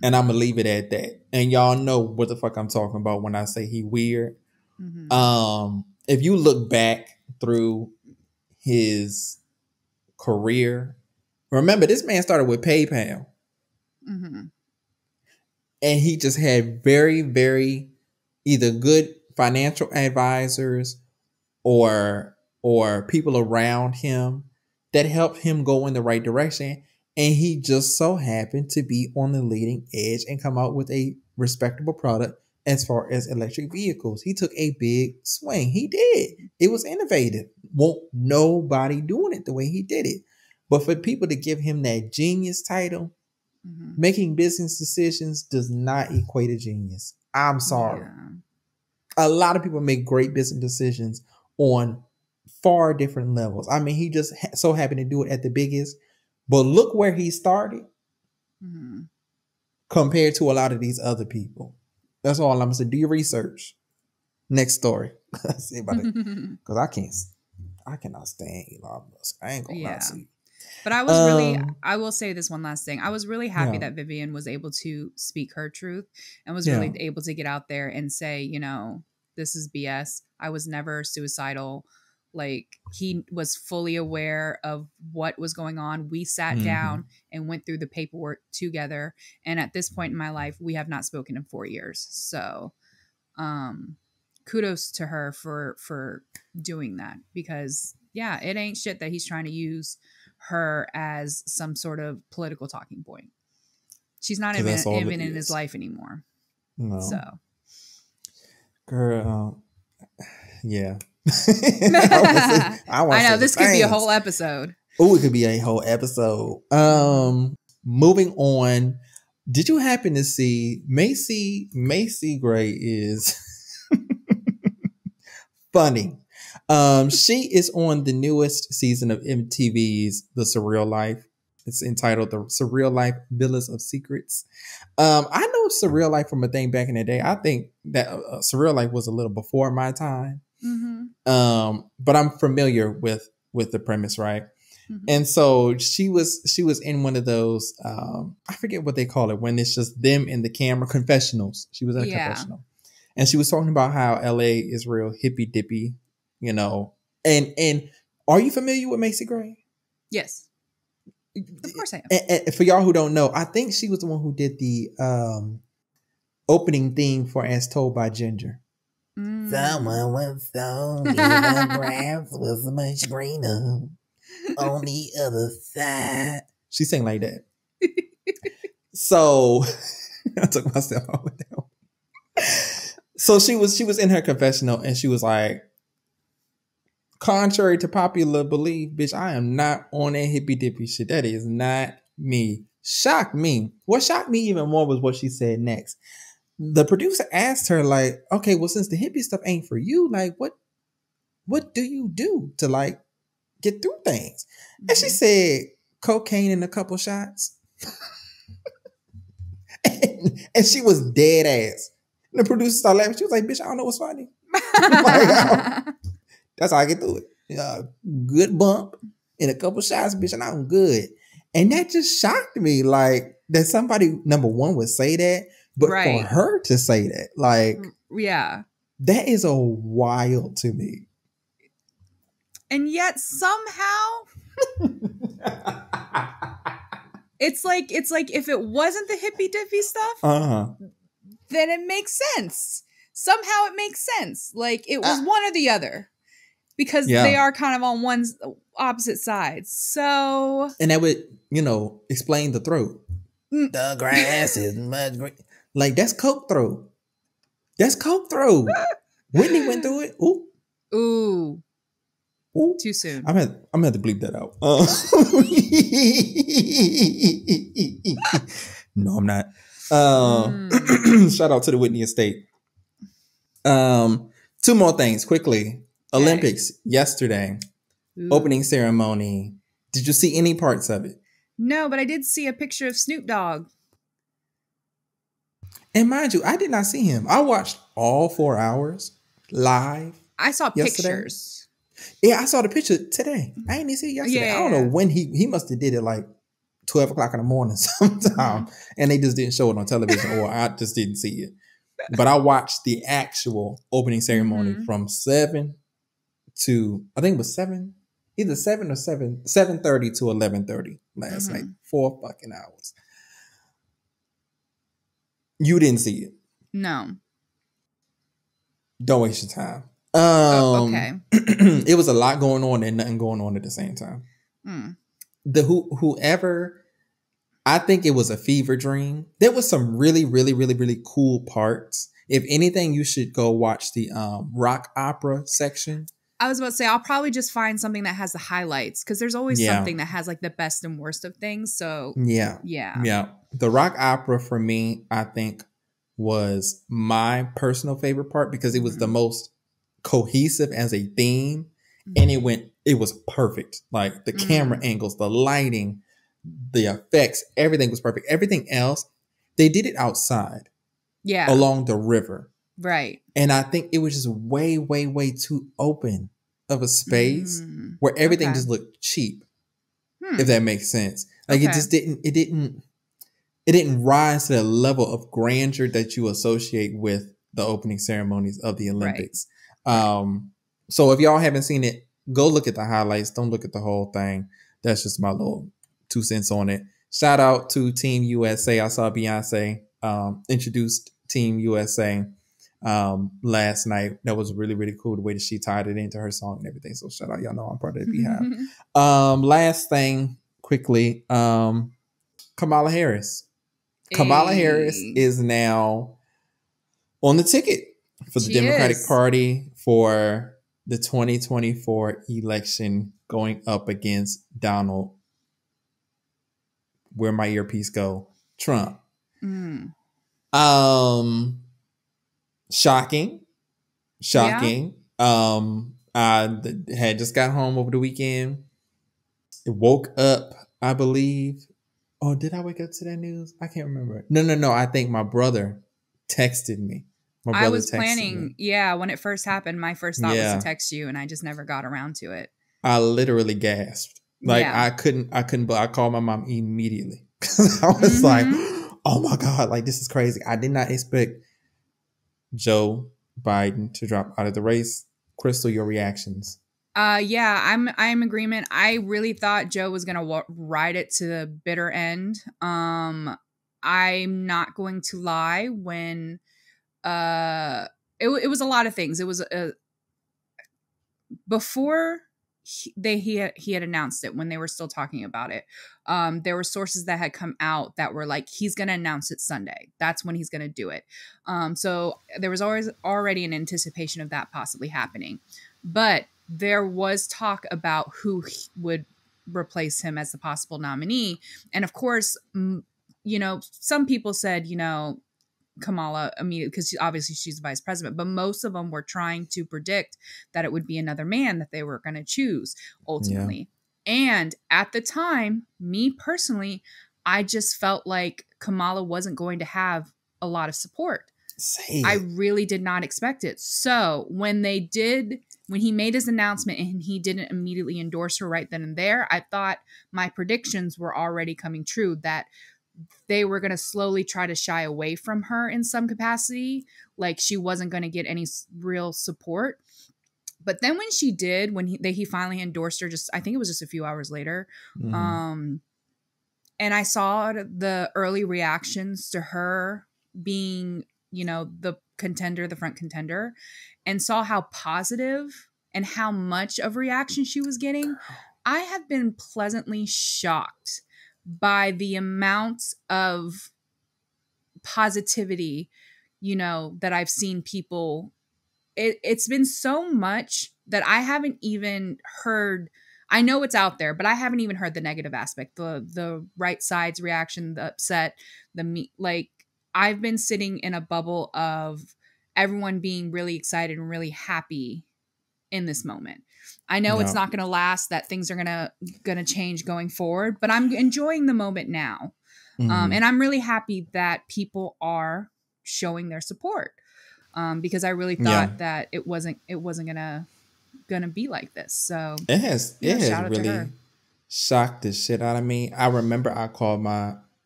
And I'm gonna leave it at that. And y'all know what the fuck I'm talking about when I say he weird. If you look back through his career, remember this man started with PayPal. And he just had very, very either good financial advisors or people around him that helped him go in the right direction. And he just so happened to be on the leading edge and come out with a respectable product as far as electric vehicles. He took a big swing. He did. It was innovative. Won't nobody doing it the way he did it. But for people to give him that genius title, making business decisions does not equate to genius. I'm sorry. Yeah. A lot of people make great business decisions on far different levels. I mean, he just so happened to do it at the biggest. But look where he started compared to a lot of these other people. That's all I'm going to say. Do your research. Next story. Let's see about it. Because I cannot stand Elon Musk. I ain't going to lie to you. But I was I will say this one last thing. I was really happy that Vivian was able to speak her truth and was really able to get out there and say, you know, this is BS. I was never suicidal. Like, he was fully aware of what was going on. We sat down and went through the paperwork together. And at this point in my life, we have not spoken in 4 years. So kudos to her for doing that, because it ain't shit that he's trying to use her as some sort of political talking point. She's not even in his life anymore. No. So. Girl, yeah. I know this could be a whole episode. Oh, it could be a whole episode. Moving on. Did you happen to see Macy Gray is funny. She is on the newest season of MTV's The Surreal Life. It's entitled The Surreal Life Villas of Secrets. I know Surreal Life from a thing back in the day. I think that Surreal Life was a little before my time. But I'm familiar with the premise, right? And so she was in one of those, I forget what they call it, when it's just them in the camera, confessionals. She was in a confessional. And she was talking about how LA is real hippy dippy, you know. And are you familiar with Macy Gray? Yes. Of course I am. And for y'all who don't know, I think she was the one who did the opening theme for As Told by Ginger. Someone once told me the grass was much greener on the other side. She sang like that. So I took myself out with that one. So she was in her confessional and she was like, contrary to popular belief, bitch, I am not on that hippy dippy shit. That is not me. Shocked me. What shocked me even more was what she said next. The producer asked her, like, okay, well, since the hippie stuff ain't for you, like, what do you do to, like, get through things? And she said, cocaine and a couple shots. and she was dead ass. And the producer started laughing. She was like, bitch, I don't know what's funny. Like, that's how I get through it. Good bump and a couple shots, bitch, and I'm good. And that just shocked me, like that somebody number one would say that, but for Right. her to say that, like, yeah, that is a wild to me. and yet somehow it's like if it wasn't the hippy dippy stuff, then it makes sense. Somehow it makes sense. Like it was one or the other, because they are kind of on one's opposite sides. So, and that would, explain the throat. The grass is much green. Like, that's coke throat. That's coke throat. Whitney went through it. Ooh. Ooh. Too soon. I'm gonna have to bleep that out. No, I'm not. Shout out to the Whitney estate. 2 more things quickly. Okay. Olympics yesterday. Ooh. Opening ceremony. Did you see any parts of it? No, but I did see a picture of Snoop Dogg. And mind you, I did not see him. I watched all 4 hours live. I saw pictures. Yeah, I saw the picture today. I didn't even see it yesterday. Yeah. I don't know when he must have did it, like 12 o'clock in the morning sometime. And they just didn't show it on television, or I just didn't see it. But I watched the actual opening ceremony from 7 to, I think it was 7, either 7 or 7:30 to 11:30 last night. 4 fucking hours. You didn't see it? No. Don't waste your time. Okay. It was a lot going on and nothing going on at the same time. Whoever, I think it was a fever dream. There was some really, really, really, really cool parts. If anything, you should go watch the rock opera section. I was about to say, I'll probably just find something that has the highlights, because there's always something that has like the best and worst of things. So yeah. The rock opera for me, I think, was my personal favorite part, because it was the most cohesive as a theme, and it was perfect. Like the camera angles, the lighting, the effects, everything was perfect. Everything else, they did it outside. Yeah. Along the river. Right. And I think it was just way, way, way too open of a space where everything just looked cheap. If that makes sense. Like it didn't rise to the level of grandeur that you associate with the opening ceremonies of the Olympics. Right. So if y'all haven't seen it, go look at the highlights. Don't look at the whole thing. That's just my little 2 cents on it. Shout out to Team USA. I saw Beyonce introduced Team USA last night. That was really, really cool, the way that she tied it into her song and everything. So shout out. Y'all know I'm part of the Beehive. Last thing quickly, Kamala Harris. Kamala Harris is now on the ticket for the Democratic Party for the 2024 election, going up against Donald, where my earpiece go, Trump. Shocking. Yeah. I had just got home over the weekend. Woke up, I believe. Oh, did I wake up to that news? I can't remember. No. I think my brother texted me. I was planning, when it first happened, my first thought was to text you, and I just never got around to it. I literally gasped. Like I couldn't, but I called my mom immediately. I was like, oh my God, like this is crazy. I did not expect Joe Biden to drop out of the race. Crystal, your reactions? I'm in agreement. I really thought Joe was gonna ride it to the bitter end. I'm not going to lie. When it was a lot of things. It was before he had announced it, when they were still talking about it. There were sources that had come out that were like, he's going to announce it Sunday. That's when he's going to do it. So there was already an anticipation of that possibly happening. But there was talk about who would replace him as the possible nominee. And of course, some people said, Kamala immediately, because obviously she's the vice president, but most of them were trying to predict that it would be another man that they were going to choose ultimately. Yeah. And at the time, me personally, I just felt like Kamala wasn't going to have a lot of support. Say I it. really did not expect it. So when he made his announcement and he didn't immediately endorse her right then and there, I thought my predictions were already coming true, that they were going to slowly try to shy away from her in some capacity. Like she wasn't going to get any real support. But then when she did, when he finally endorsed her, I think it was just a few hours later. And I saw the early reactions to her being, the front contender, and saw how positive and how much of reaction she was getting. I have been pleasantly shocked by the amount of positivity, that I've seen people. It's been so much that I haven't even heard. I know it's out there, but I haven't even heard the negative aspect, the right side's reaction, the upset, I've been sitting in a bubble of everyone being really excited and really happy in this moment. I know it's not going to last, that things are going to change going forward, but I'm enjoying the moment now. And I'm really happy that people are showing their support. Because I really thought that it wasn't gonna be like this. So it has shout out to really her. shocked the shit out of me. I remember I called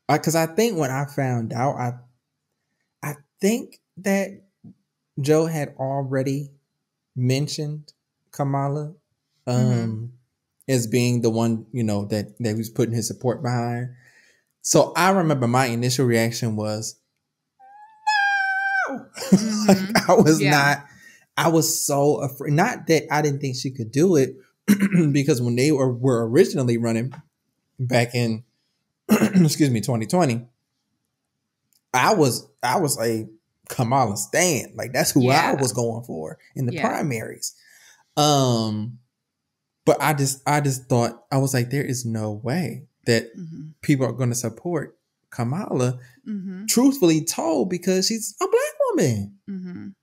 because I think when I found out, I think that Joe had already mentioned Kamala as being the one, that he was putting his support behind. So I remember my initial reaction was, like, I was so afraid. Not that I didn't think she could do it, because when they were originally running back in, 2020, I was a Kamala stan. Like, that's who I was going for in the primaries. But I just thought, I was like, there is no way that people are going to support Kamala, truthfully told, because she's a black woman.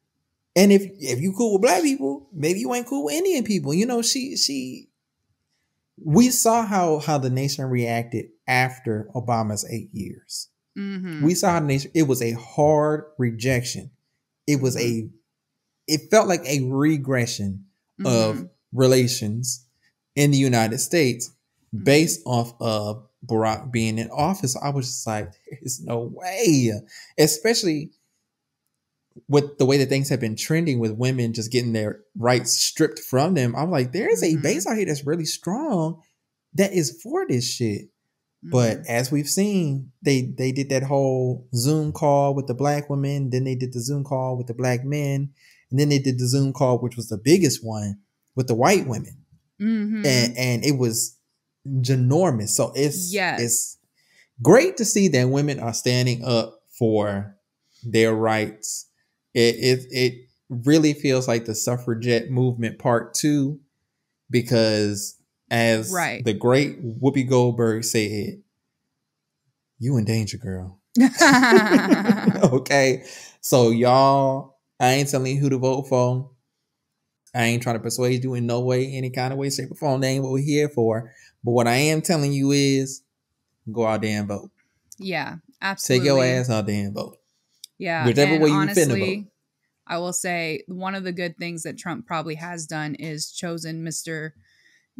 And if you cool with black people, maybe you ain't cool with Indian people. We saw how the nation reacted after Obama's 8 years. We saw how the nation, it was a hard rejection. It was it felt like a regression of relations in the United States based off of Barack being in office. I was just like, there's no way, especially with the way that things have been trending with women just getting their rights stripped from them. I'm like, there's a base out here that's really strong that is for this shit. But as we've seen, they did that whole Zoom call with the black women, then they did the Zoom call with the black men, and then they did the Zoom call, which was the biggest one, with the white women. And it was ginormous. So it's great to see that women are standing up for their rights. It really feels like the suffragette movement part 2, because as the great Whoopi Goldberg said, you in danger, girl. Okay. So y'all, I ain't telling you who to vote for. I ain't trying to persuade you in no way, any kind of way, shape, or form. That ain't what we're here for. But what I am telling you is, go out there and vote. Yeah, absolutely. Take your ass out there and vote. Yeah. Whichever way you honestly, finna vote. I will say one of the good things that Trump probably has done is chosen Mr.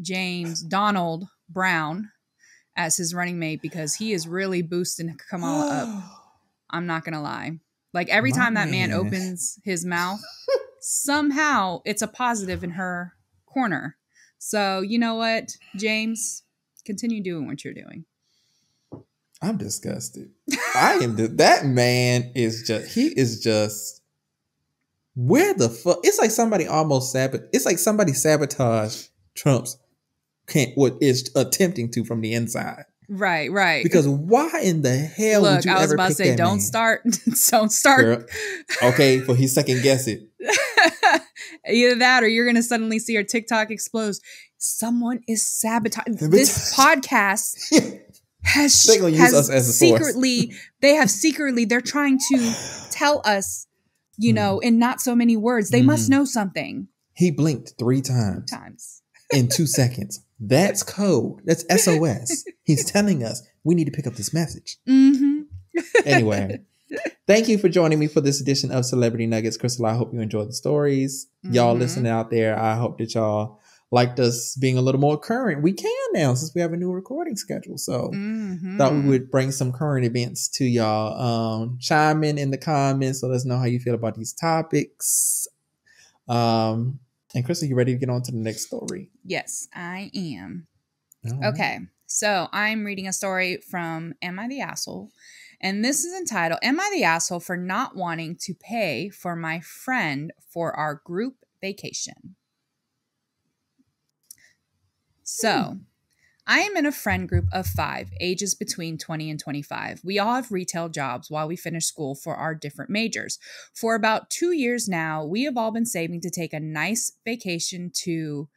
James Donald Brown as his running mate, because he is really boosting Kamala up. I'm not going to lie. Like, every time that man opens his mouth, somehow it's a positive in her corner. So, you know what, James? Continue doing what you're doing. I'm disgusted. That man is just, where the fuck? It's like somebody sabotaged Trump's what is attempting to from the inside. Right. Because why in the hell would you ever pick that man? I was about to say, don't start. Girl, okay, for he second guess it. Either that, or you're going to suddenly see your TikTok explode. Someone is sabotaging this podcast. They're going to use us as a secretly, source. They're trying to tell us, in not so many words. They must know something. He blinked 3 times. In 2 seconds. That's code. That's SOS. He's telling us we need to pick up this message. Anyway, Thank you for joining me for this edition of Celebrity Nuggets. Crystal, I hope you enjoyed the stories. Y'all listening out there, I hope that y'all liked us being a little more current. We can now since we have a new recording schedule. So thought we would bring some current events to y'all. Chime in the comments. Let us know how you feel about these topics. And Crystal, you ready to get on to the next story? Yes, I am. All okay. right. So I'm reading a story from Am I the Asshole? And this is entitled, Am I the Asshole for Not Wanting to Pay for My Friend for Our Group Vacation? So, I am in a friend group of 5, ages between 20 and 25. We all have retail jobs while we finish school for our different majors. For about 2 years now, we have all been saving to take a nice vacation to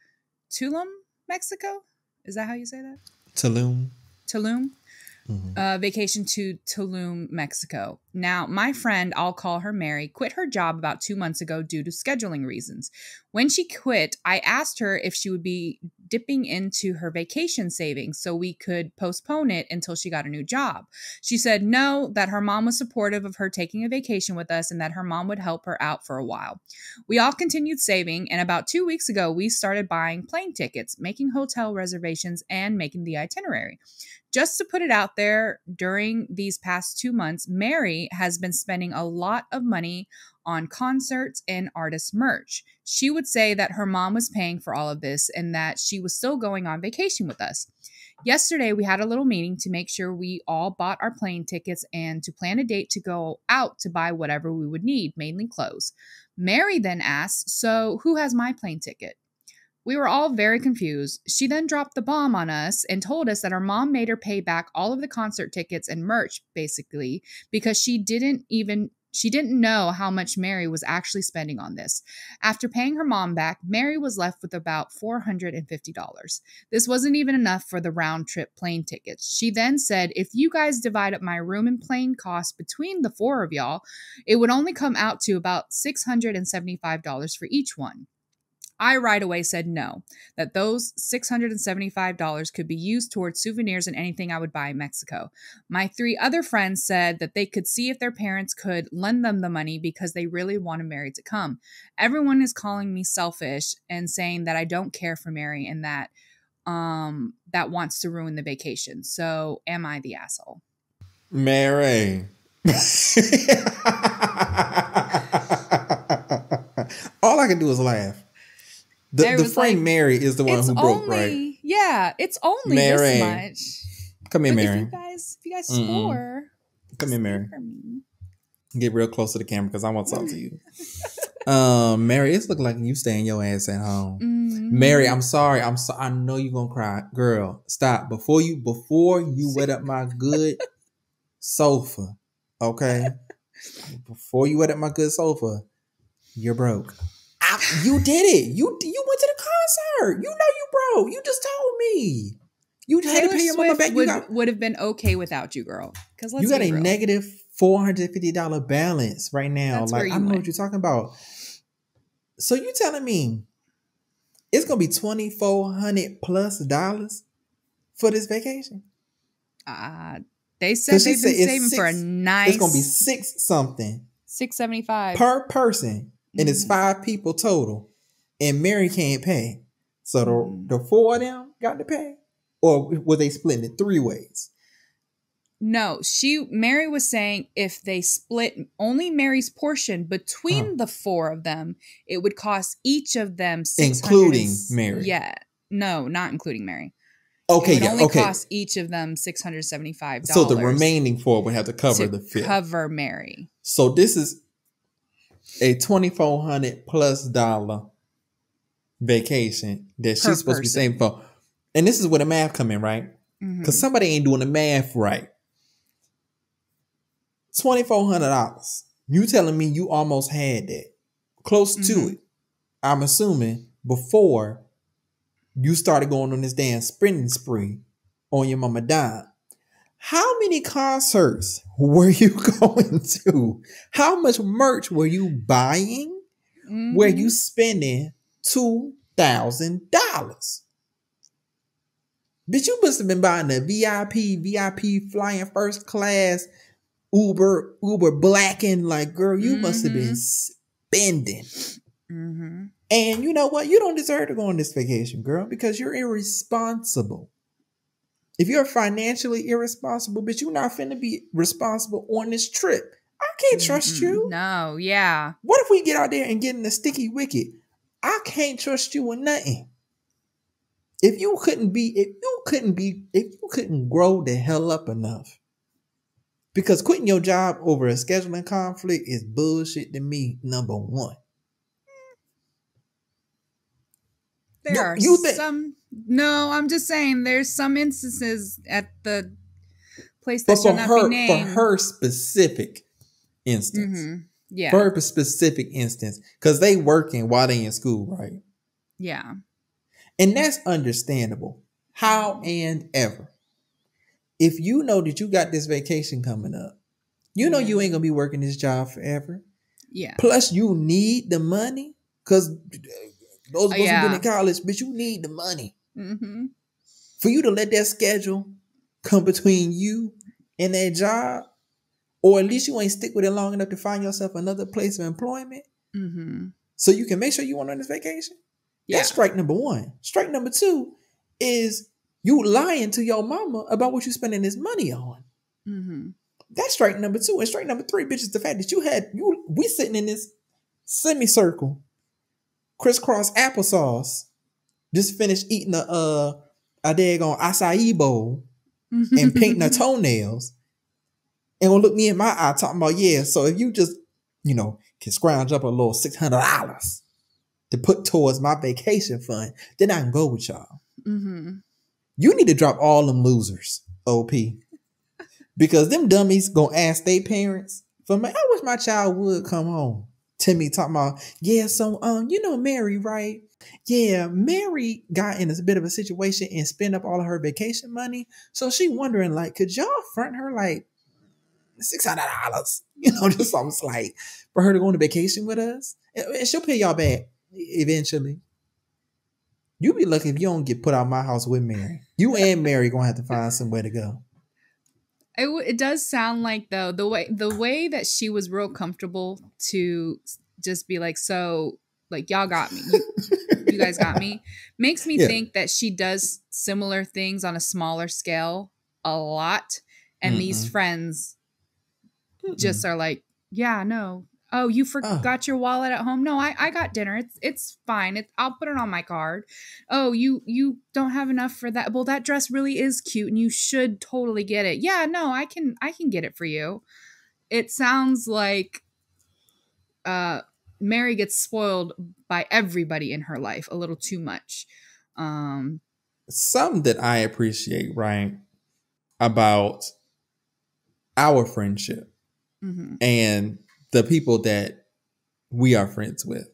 Tulum, Mexico. Is that how you say that? Tulum. Vacation to Tulum, Mexico. Now, my friend, I'll call her Mary, quit her job about 2 months ago due to scheduling reasons. When she quit, I asked her if she would be dipping into her vacation savings so we could postpone it until she got a new job. She said no, that her mom was supportive of her taking a vacation with us and that her mom would help her out for a while. We all continued saving, and about 2 weeks ago, we started buying plane tickets, making hotel reservations, and making the itinerary. Just to put it out there, during these past 2 months, Mary has been spending a lot of money on concerts and artist merch. She would say that her mom was paying for all of this and that she was still going on vacation with us. Yesterday, we had a little meeting to make sure we all bought our plane tickets and to plan a date to go out to buy whatever we would need, mainly clothes. Mary then asked, "So who has my plane ticket?" We were all very confused. She then dropped the bomb on us and told us that her mom made her pay back all of the concert tickets and merch, basically, because she didn't know how much Mary was actually spending on this. After paying her mom back, Mary was left with about $450. This wasn't even enough for the round trip plane tickets. She then said, if you guys divide up my room and plane costs between the 4 of y'all, it would only come out to about $675 for each one. I right away said no, that those $675 could be used towards souvenirs and anything I would buy in Mexico. My 3 other friends said that they could see if their parents could lend them the money because they really wanted Mary to come. Everyone is calling me selfish and saying that I don't care for Mary and that wants to ruin the vacation. So am I the asshole? Mary. All I can do is laugh. The friend Mary is the one who broke, right? Yeah, it's only Mary. this much. Come here, Mary. If you guys score, come here, Mary. Get real close to the camera because I want to talk to you. Mary, it's looking like you staying your ass at home. Mary, I'm sorry. I know you're gonna cry, girl. Stop before you wet up my good sofa. Okay, before you wet up my good sofa, you're broke. You did it. You went to the concert. You know you broke. You just told me. You had to pay your mama back. Would have been okay without you, girl. Because you got a negative $450 balance right now. That's like I don't know what you're talking about. So you telling me it's gonna be $2,400+ for this vacation? They said they've been saving for a nice. It's gonna be $675 per person. And it's 5 people total. And Mary can't pay. So the 4 of them got to pay? Or were they splitting it 3 ways? No, Mary was saying if they split only Mary's portion between the 4 of them, it would cost each of them $600. Including Mary. Yeah. No, not including Mary. Okay, it would only cost each of them $675. So the remaining 4 would have to cover the 5th. Cover Mary. So this is a $2,400+ vacation that she's supposed to be saving for. And this is where the math come in, right? Because somebody ain't doing the math right. $2,400. You telling me you almost had that. Close to it. I'm assuming before you started going on this damn spending spree on your mama dime. How many concerts were you going to? How much merch were you buying? Were you spending $2,000? Bitch, you must have been buying a VIP flying first class Uber blacking. Like, girl, you must have been spending. Mm-hmm. And you know what? You don't deserve to go on this vacation, girl, because you're irresponsible. If you're financially irresponsible, bitch, you're not finna be responsible on this trip. I can't trust you. No, yeah. What if we get out there and get in the sticky wicket? I can't trust you with nothing. If you couldn't grow the hell up enough. Because quitting your job over a scheduling conflict is bullshit to me, number one. No, I'm just saying there's some instances at the place that shall not be named. For her specific instance. Mm-hmm. Yeah. For her specific instance. Because they working while they in school, right? Yeah. And that's understandable. How and ever. If you know that you got this vacation coming up, you know you ain't going to be working this job forever. Yeah. Plus, you need the money. Because those of us who've been in college, but you need the money. Mm-hmm. For you to let that schedule come between you and that job, or at least you ain't stick with it long enough to find yourself another place of employment, so you can make sure you want on this vacation. Yeah. That's strike number one. Strike number two is you lying to your mama about what you spending this money on. Mm-hmm. That's strike number two. And strike number three, bitch, is the fact that we sitting in this semicircle, crisscross applesauce, just finished eating a daggone acai bowl and painting her toenails, and gonna look me in my eye talking about, yeah, so if you just, can scrounge up a little $600 to put towards my vacation fund, then I can go with y'all. Mm-hmm. You need to drop all them losers, OP. Because them dummies gonna ask their parents for me. I wish my child would come home to me talking about, yeah, so, Mary, right? Yeah, Mary got in a bit of a situation and spent up all of her vacation money. So she wondering, like, could y'all front her like $600? Just almost like for her to go on a vacation with us. And she'll pay y'all back eventually. You be lucky if you don't get put out of my house with Mary. You and Mary gonna have to find somewhere to go. It does sound like, though, the way that she was real comfortable to just be like, so, like, y'all got me. You guys got me. Makes me think that she does similar things on a smaller scale a lot. And these friends just are like, yeah, no. Oh, you forgot your wallet at home? No, I got dinner. It's fine. I'll put it on my card. Oh, you don't have enough for that. Well, that dress really is cute and you should totally get it. Yeah, no, I can get it for you. It sounds like Mary gets spoiled by everybody in her life a little too much. Something that I appreciate, right, about our friendship and the people that we are friends with,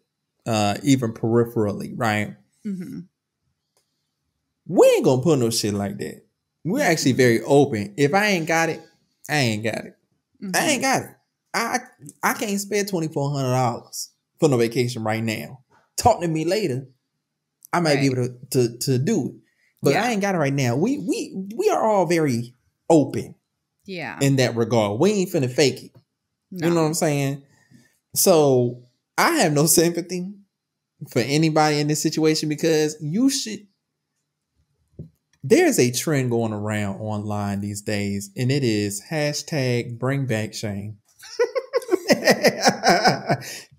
even peripherally, right? Mm-hmm. We ain't gonna put no shit like that. We're actually very open. If I ain't got it, I ain't got it. Mm-hmm. I ain't got it. I can't spend $2,400 for no vacation right now. Talk to me later. I might be able to do it, but I ain't got it right now. We are all very open, in that regard. We ain't finna fake it. No. You know what I'm saying? So I have no sympathy for anybody in this situation because there's a trend going around online these days, and it is #BringBackShame.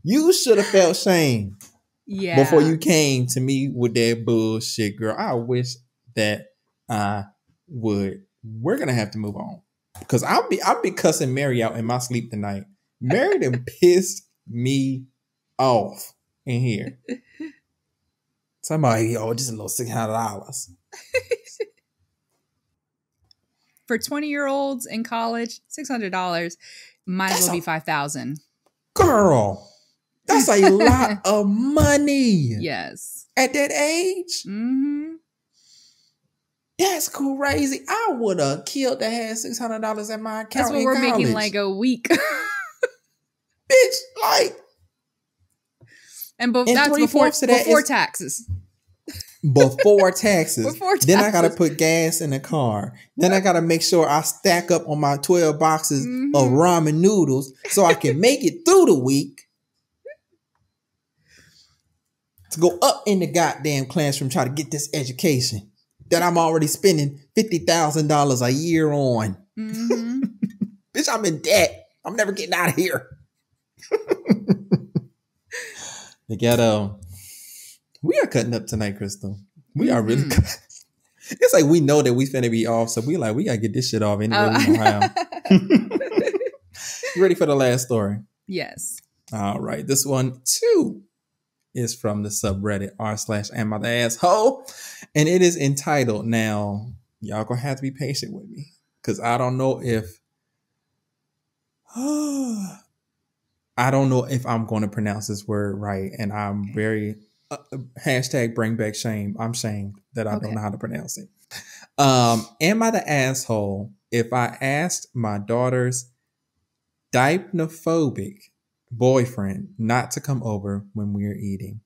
You should have felt shame before you came to me with that bullshit, girl. I wish that I would. We're gonna have to move on because I'll be cussing Mary out in my sleep tonight. Mary done pissed me off in here. Somebody, just a little $600. For 20-year-olds in college, $600 might as well be $5,000. Girl, that's a lot of money. Yes. At that age? Mm-hmm. That's crazy. I would have killed to have $600 at my account. That's what we're making like a week. Bitch, like. And that's before taxes. before taxes. Before Then I gotta taxes. put gas in the car. Then I gotta make sure I stack up on my 12 boxes of Mhm. ramen noodles so I can make it through the week to go up in the goddamn classroom try to get this education that I'm already spending $50,000 a year on. Mhm. Bitch, I'm in debt. I'm never getting out of here. The ghetto. We are cutting up tonight, Crystal. We are really Mhm. It's like we know that we finna be off, so we gotta get this shit off any way we know how. You ready for the last story? Yes. All right. This one too is from the subreddit r/am I the asshole. And it is entitled, now, y'all gonna have to be patient with me. Cause I don't know if I'm going to pronounce this word right, and I'm very hashtag bring back shame. I'm shamed that I don't know how to pronounce it. Am I the asshole if I asked my daughter's dipnophobic boyfriend not to come over when we're eating?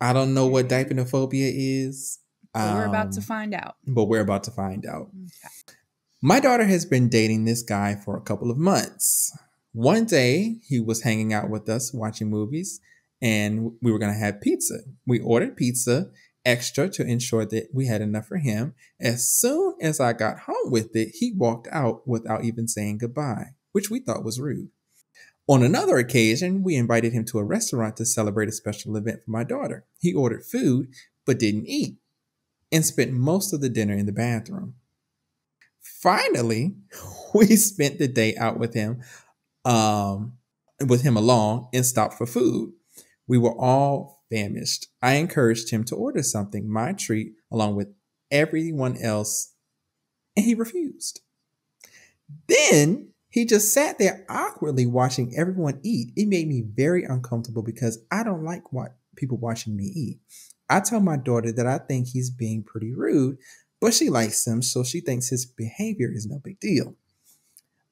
I don't know what dipnophobia is, But we're about to find out. but we're about to find out. Okay. My daughter has been dating this guy for a couple of months. One day, he was hanging out with us watching movies, and we were going to have pizza. We ordered pizza extra to ensure that we had enough for him. As soon as I got home with it, he walked out without even saying goodbye, which we thought was rude. On another occasion, we invited him to a restaurant to celebrate a special event for my daughter. He ordered food, but didn't eat, and spent most of the dinner in the bathroom. Finally, we spent the day out um, with him alone, and stopped for food. We were all famished. I encouraged him to order something, my treat, along with everyone else, and he refused. Then he just sat there awkwardly watching everyone eat. It made me very uncomfortable because I don't like people watching me eat. I told my daughter that I think he's being pretty rude, but she likes him, so she thinks his behavior is no big deal.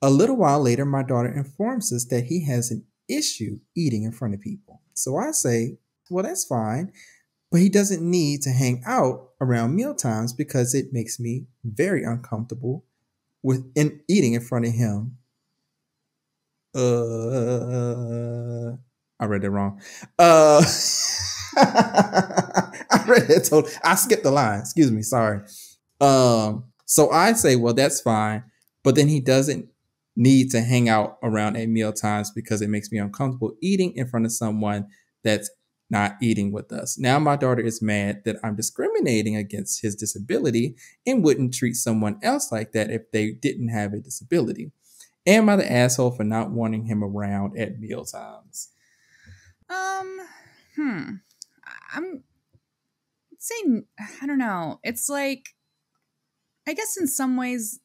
A little while later, my daughter informs us that he has an issue eating in front of people. So I say, well, that's fine, but he doesn't need to hang out around meal times because it makes me very uncomfortable with eating in front of him. I read it wrong. I read it. I skipped the line. Excuse me. Sorry. So I say, well, that's fine, but then he doesn't need to hang out around at meal times because it makes me uncomfortable eating in front of someone that's not eating with us. Now my daughter is mad that I'm discriminating against his disability and wouldn't treat someone else like that if they didn't have a disability. Am I the asshole for not wanting him around at meal times? I'm saying, I don't know. It's like, I guess in some ways,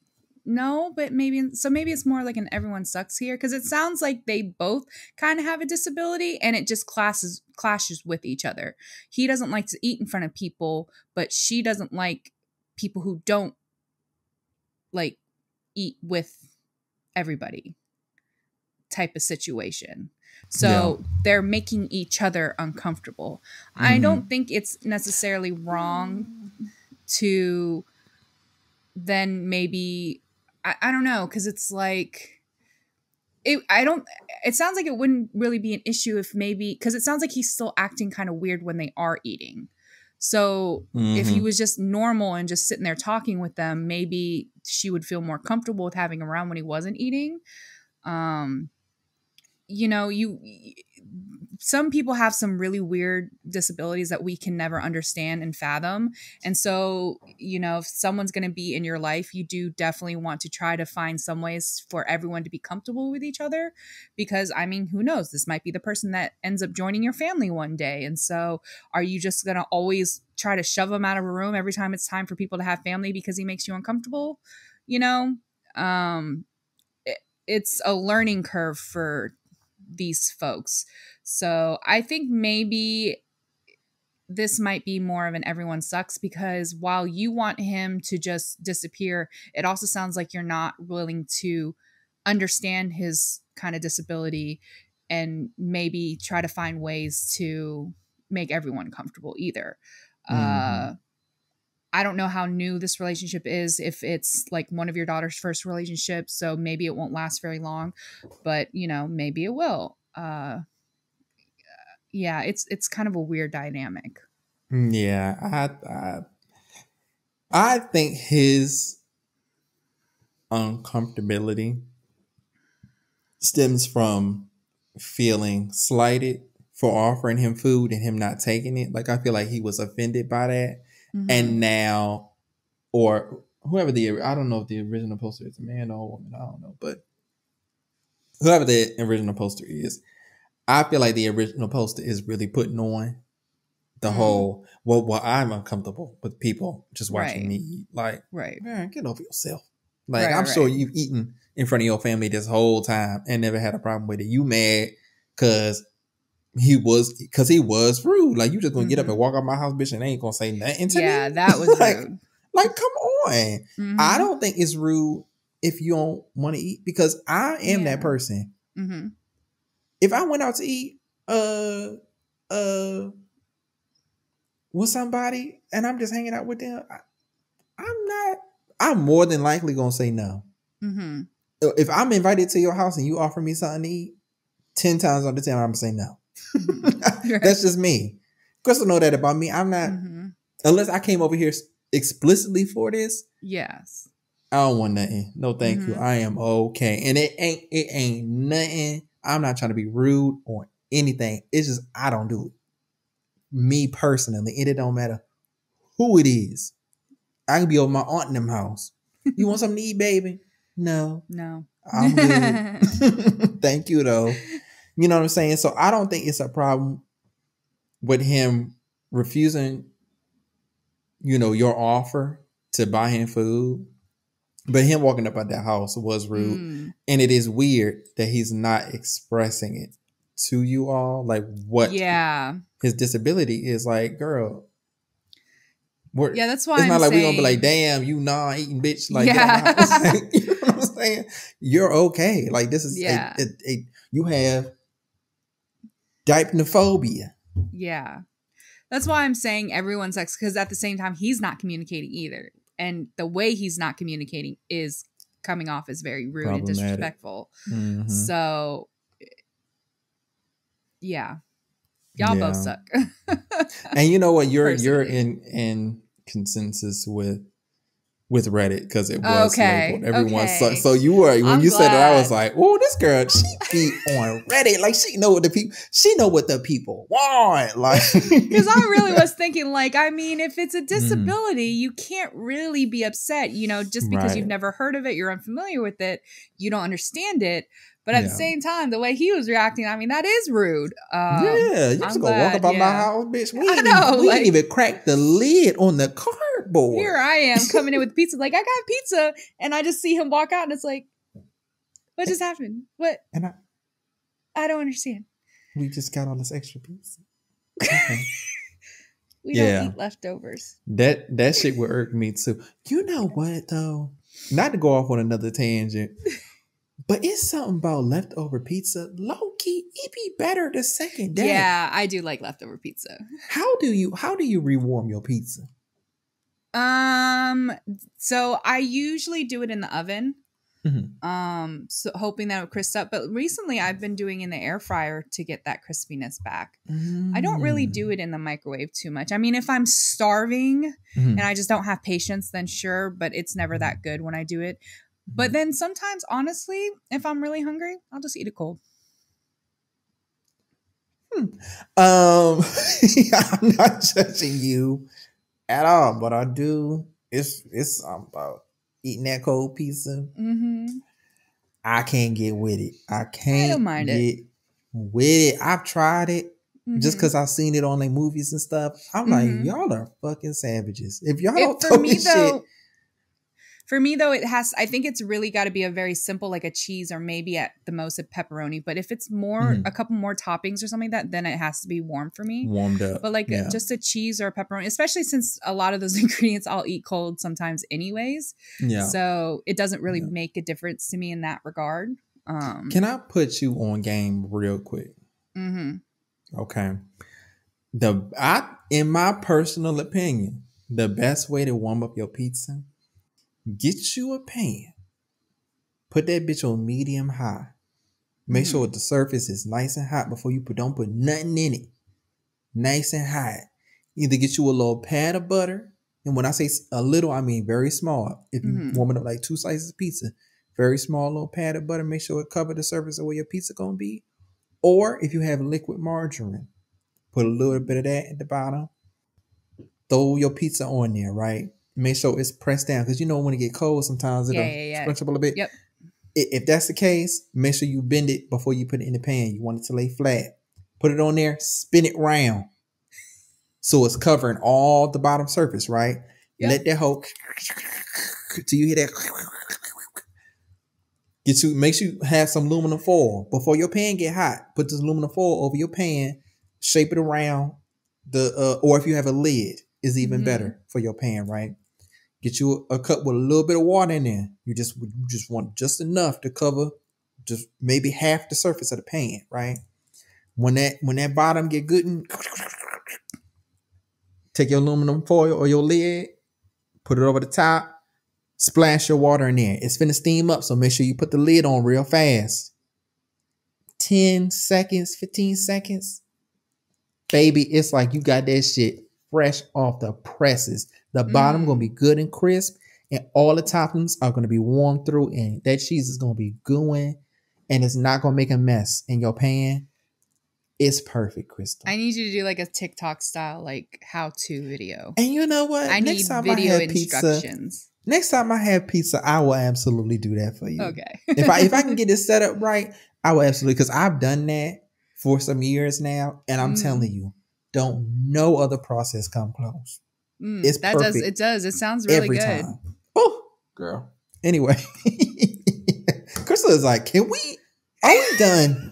no, but maybe it's more like an everyone sucks here, because it sounds like they both kind of have a disability and it just clashes with each other. He doesn't like to eat in front of people, but she doesn't like people who don't like eat with everybody type of situation. Yeah. So they're making each other uncomfortable. I don't think it's necessarily wrong to then maybe, I don't know, because it's like it sounds like it wouldn't really be an issue if maybe, because it sounds like he's still acting kind of weird when they are eating. So if he was just normal and just sitting there talking with them, maybe she would feel more comfortable with having him around when he wasn't eating. You know, some people have some really weird disabilities that we can never understand and fathom. And so, you know, if someone's going to be in your life, you do definitely want to try to find some ways for everyone to be comfortable with each other, because I mean, who knows, this might be the person that ends up joining your family one day. And so are you just going to always try to shove him out of a room every time it's time for people to have family because he makes you uncomfortable? You know, it's a learning curve for these folks. So I think maybe this might be more of an everyone sucks, because while you want him to just disappear, it also sounds like you're not willing to understand his kind of disability and maybe try to find ways to make everyone comfortable either. Mm-hmm. I don't know how new this relationship is, if it's like one of your daughter's first relationships, so maybe it won't last very long, but maybe it will. Yeah, it's kind of a weird dynamic. Yeah, I think his uncomfortability stems from feeling slighted for offering him food and him not taking it. Like I feel like he was offended by that, Mm-hmm. and now, or whoever I don't know if the original poster is a man or a woman. I don't know, but whoever the original poster is, I feel like the original poster is really putting on the whole, well, I'm uncomfortable with people just watching Right. me eat. Like, Right. man, get over yourself. Like, Right. I'm sure Right. you've eaten in front of your family this whole time and never had a problem with it. You mad because he was rude. Like, you just gonna get up Mm-hmm. and walk out my house, bitch, and ain't gonna say nothing to Yeah, me? that was like, rude. like, come on. I Mm-hmm. don't think it's rude if you don't want to eat, because I am that Yeah. person. Mm-hmm. If I went out to eat, uh with somebody and I'm just hanging out with them, I'm more than likely gonna say no. Mm-hmm. If I'm invited to your house and you offer me something to eat, 10 times out of 10 I'm gonna say no. Mm-hmm. Right. That's just me. Crystal know that about me. I'm not, Mm-hmm. unless I came over here explicitly for this, Yes. I don't want nothing. No thank you. Mm-hmm. I am okay. And it ain't nothing. I'm not trying to be rude or anything. It's just I don't do it. Me personally. And it don't matter who it is. I can be over my aunt in them house. You want something to eat, baby? No. No. I'm good. Thank you, though. You know what I'm saying? So I don't think it's a problem with him refusing, your offer to buy him food. But him walking up at that house was rude. Mm. And it is weird that he's not expressing it to you all. Like what Yeah. his disability is. Like, girl, Yeah, that's why it's I'm not like we're gonna be like, saying. damn, you non-eating bitch, like get out my house. Yeah. Like, you know what I'm saying? You're okay. Like this is Yeah. you have diapnophobia. Yeah. That's why I'm saying everyone's ex, because at the same time, he's not communicating either. And the way he's not communicating is coming off as very rude and Problematic. disrespectful. Mm-hmm. So, yeah. Y'all both suck. And you know what? You're Personally. in consensus with Reddit because it was labeled. Everyone sucks. Okay. So you were when I'm you said it, I was glad. like, "Oh, this girl, she be on Reddit. Like she know what the people want." Like, because I really was thinking, like, I mean, if it's a disability, you can't really be upset, just because you've Right. never heard of it, you're unfamiliar with it, you don't understand it. But at the Yeah. same time, the way he was reacting, I mean, that is rude. Yeah, you just I'm gonna walk glad, up on my yeah. house, bitch. I know, We like, ain't even cracked the lid on the cardboard. here I am coming in with pizza, like, I got pizza, and I just see him walk out, and it's like, what just happened? What? And I don't understand. we just got all this extra pizza. Okay. We don't eat leftovers. That shit would irk me too. You know what though? Not to go off on another tangent, but it's something about leftover pizza. Low key, it be better the second day. Yeah, I do like leftover pizza. How do you rewarm your pizza? So I usually do it in the oven. Mm-hmm. So hoping that it would crisp up. But recently I've been doing in the air fryer to get that crispiness back. I don't really do it in the microwave too much. I mean, if I'm starving and I just don't have patience, then sure, but it's never that good when I do it. But then sometimes, honestly, if I'm really hungry, I'll just eat it cold. I'm not judging you at all, but I do. It's about eating that cold pizza. Mm-hmm. I can't get with it. I don't mind get with it. I've tried it just because I've seen it on like movies and stuff. I'm like, y'all are fucking savages. If y'all don't throw this shit. For me, though, I think it's really got to be a very simple, like a cheese or maybe at the most a pepperoni. But if it's a couple more toppings or something like that, then it has to be warm for me. Warmed up. But like just a cheese or a pepperoni, especially since a lot of those ingredients I'll eat cold sometimes anyways. Yeah. So it doesn't really make a difference to me in that regard. Can I put you on game real quick? Mm-hmm. Okay. In my personal opinion, the best way to warm up your pizza, get you a pan, put that bitch on medium high. Make sure the surface is nice and hot before you don't put nothing in it. Nice and hot. Either get you a little pad of butter, and when I say a little, I mean very small. If you warm it up like 2 slices of pizza, very small little pad of butter, make sure it cover the surface of where your pizza gonna be. Or if you have liquid margarine, put a little bit of that at the bottom. Throw your pizza on there, right? Make sure it's pressed down, because you know when it get cold, sometimes it'll scrunch up a little bit. Yep. If that's the case, make sure you bend it before you put it in the pan. You want it to lay flat. Put it on there, spin it round, so it's covering all the bottom surface, right? Yep. Let that whole till you hear that. Make sure you have some aluminum foil before your pan get hot. Put this aluminum foil over your pan, shape it around or if you have a lid, is even better for your pan, right? Get you a cup with a little bit of water in there. You just want just enough to cover just maybe half the surface of the pan, right? When that bottom get good, and take your aluminum foil or your lid, put it over the top, splash your water in there. It's finna steam up, so make sure you put the lid on real fast. 10 seconds, 15 seconds. Baby, it's like you got that shit fresh off the presses. The bottom gonna be good and crisp, and all the toppings are gonna be warmed through, and that cheese is gonna be gooey, and it's not gonna make a mess in your pan. It's perfect, Crystal. I need you to do like a TikTok style, like how-to video. And you know what? I need video instructions. Next time I have pizza, I will absolutely do that for you. Okay. if I can get it set up right, I will absolutely, because I've done that for some years now, and I'm telling you, no other process come close. It's perfect. It does. It sounds really good. Every time. Oh, girl. Anyway, Crystal is like, are we done?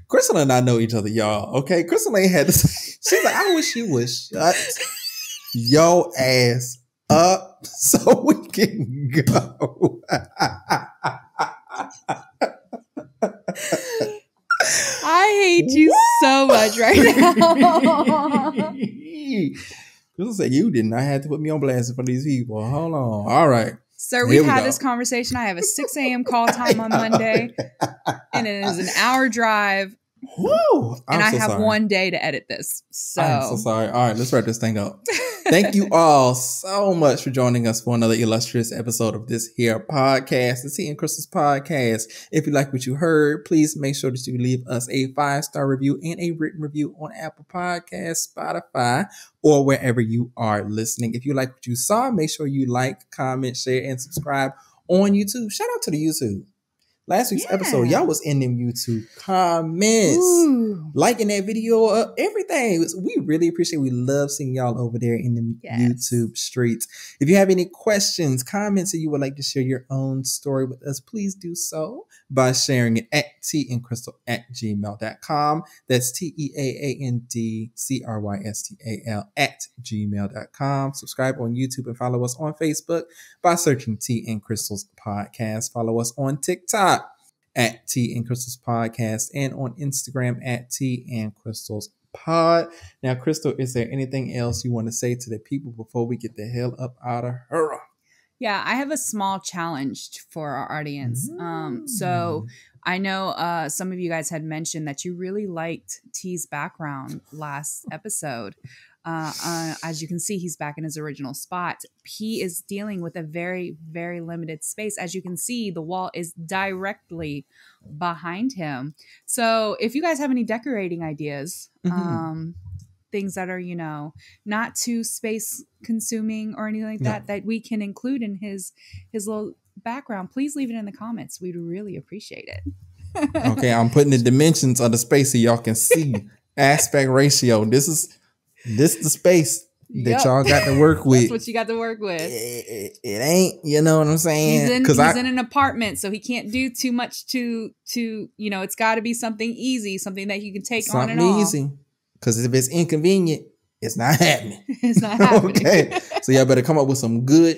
Crystal and I know each other, y'all. Okay, Crystal ain't had this. She's like, I wish you would shut your ass up so we can go. I hate you so much right now. Crystal said, you did not have to put me on blast for these people. Hold on. All right. Sir, we've had this conversation. I have a 6 a.m. call time on Monday, and it is an hour drive. Woo! And I have 1 day to edit this. So I'm so sorry. All right, let's wrap this thing up. Thank you all so much for joining us for another illustrious episode of this here podcast, the Tea and Crystals podcast. If you like what you heard, please make sure that you leave us a 5-star review and a written review on Apple Podcasts, Spotify, or wherever you are listening. If you like what you saw, make sure you like, comment, share, and subscribe on YouTube. Shout out to the YouTube. Last week's episode, y'all was in them YouTube comments, liking that video, everything. We really appreciate it. We love seeing y'all over there in the YouTube streets. If you have any questions, comments, or you would like to share your own story with us, please do so by sharing it at teaandcrystal@gmail.com. That's teaandcrystal@gmail.com. Subscribe on YouTube and follow us on Facebook by searching Tea and Crystals Podcast. Follow us on TikTok at Tea and Crystals Podcast, and on Instagram at Tea and Crystals Pod. Now, Crystal, is there anything else you want to say to the people before we get the hell up out of her? Yeah, I have a small challenge for our audience. So I know some of you guys had mentioned that you really liked T's background last episode. As you can see, he's back in his original spot. He is dealing with a very, very limited space. As you can see, the wall is directly behind him. So if you guys have any decorating ideas, things that are, not too space consuming or anything like that we can include in his little background, please leave it in the comments. We'd really appreciate it. Okay, I'm putting the dimensions of the space so y'all can see aspect ratio. This is the space that y'all got to work with. That's what you got to work with. It ain't, you know what I'm saying? He's in an apartment, so he can't do too much to it's got to be something easy, something that you can take on and off. Something easy. Because if it's inconvenient, it's not happening. It's not happening. Okay. So y'all better come up with some good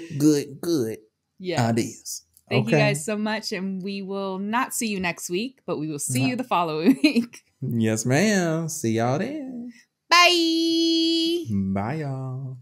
ideas. Thank you Okay. guys so much. And we will not see you next week, but we will see you the following week. Yes, ma'am. See y'all then. Bye. Bye, y'all.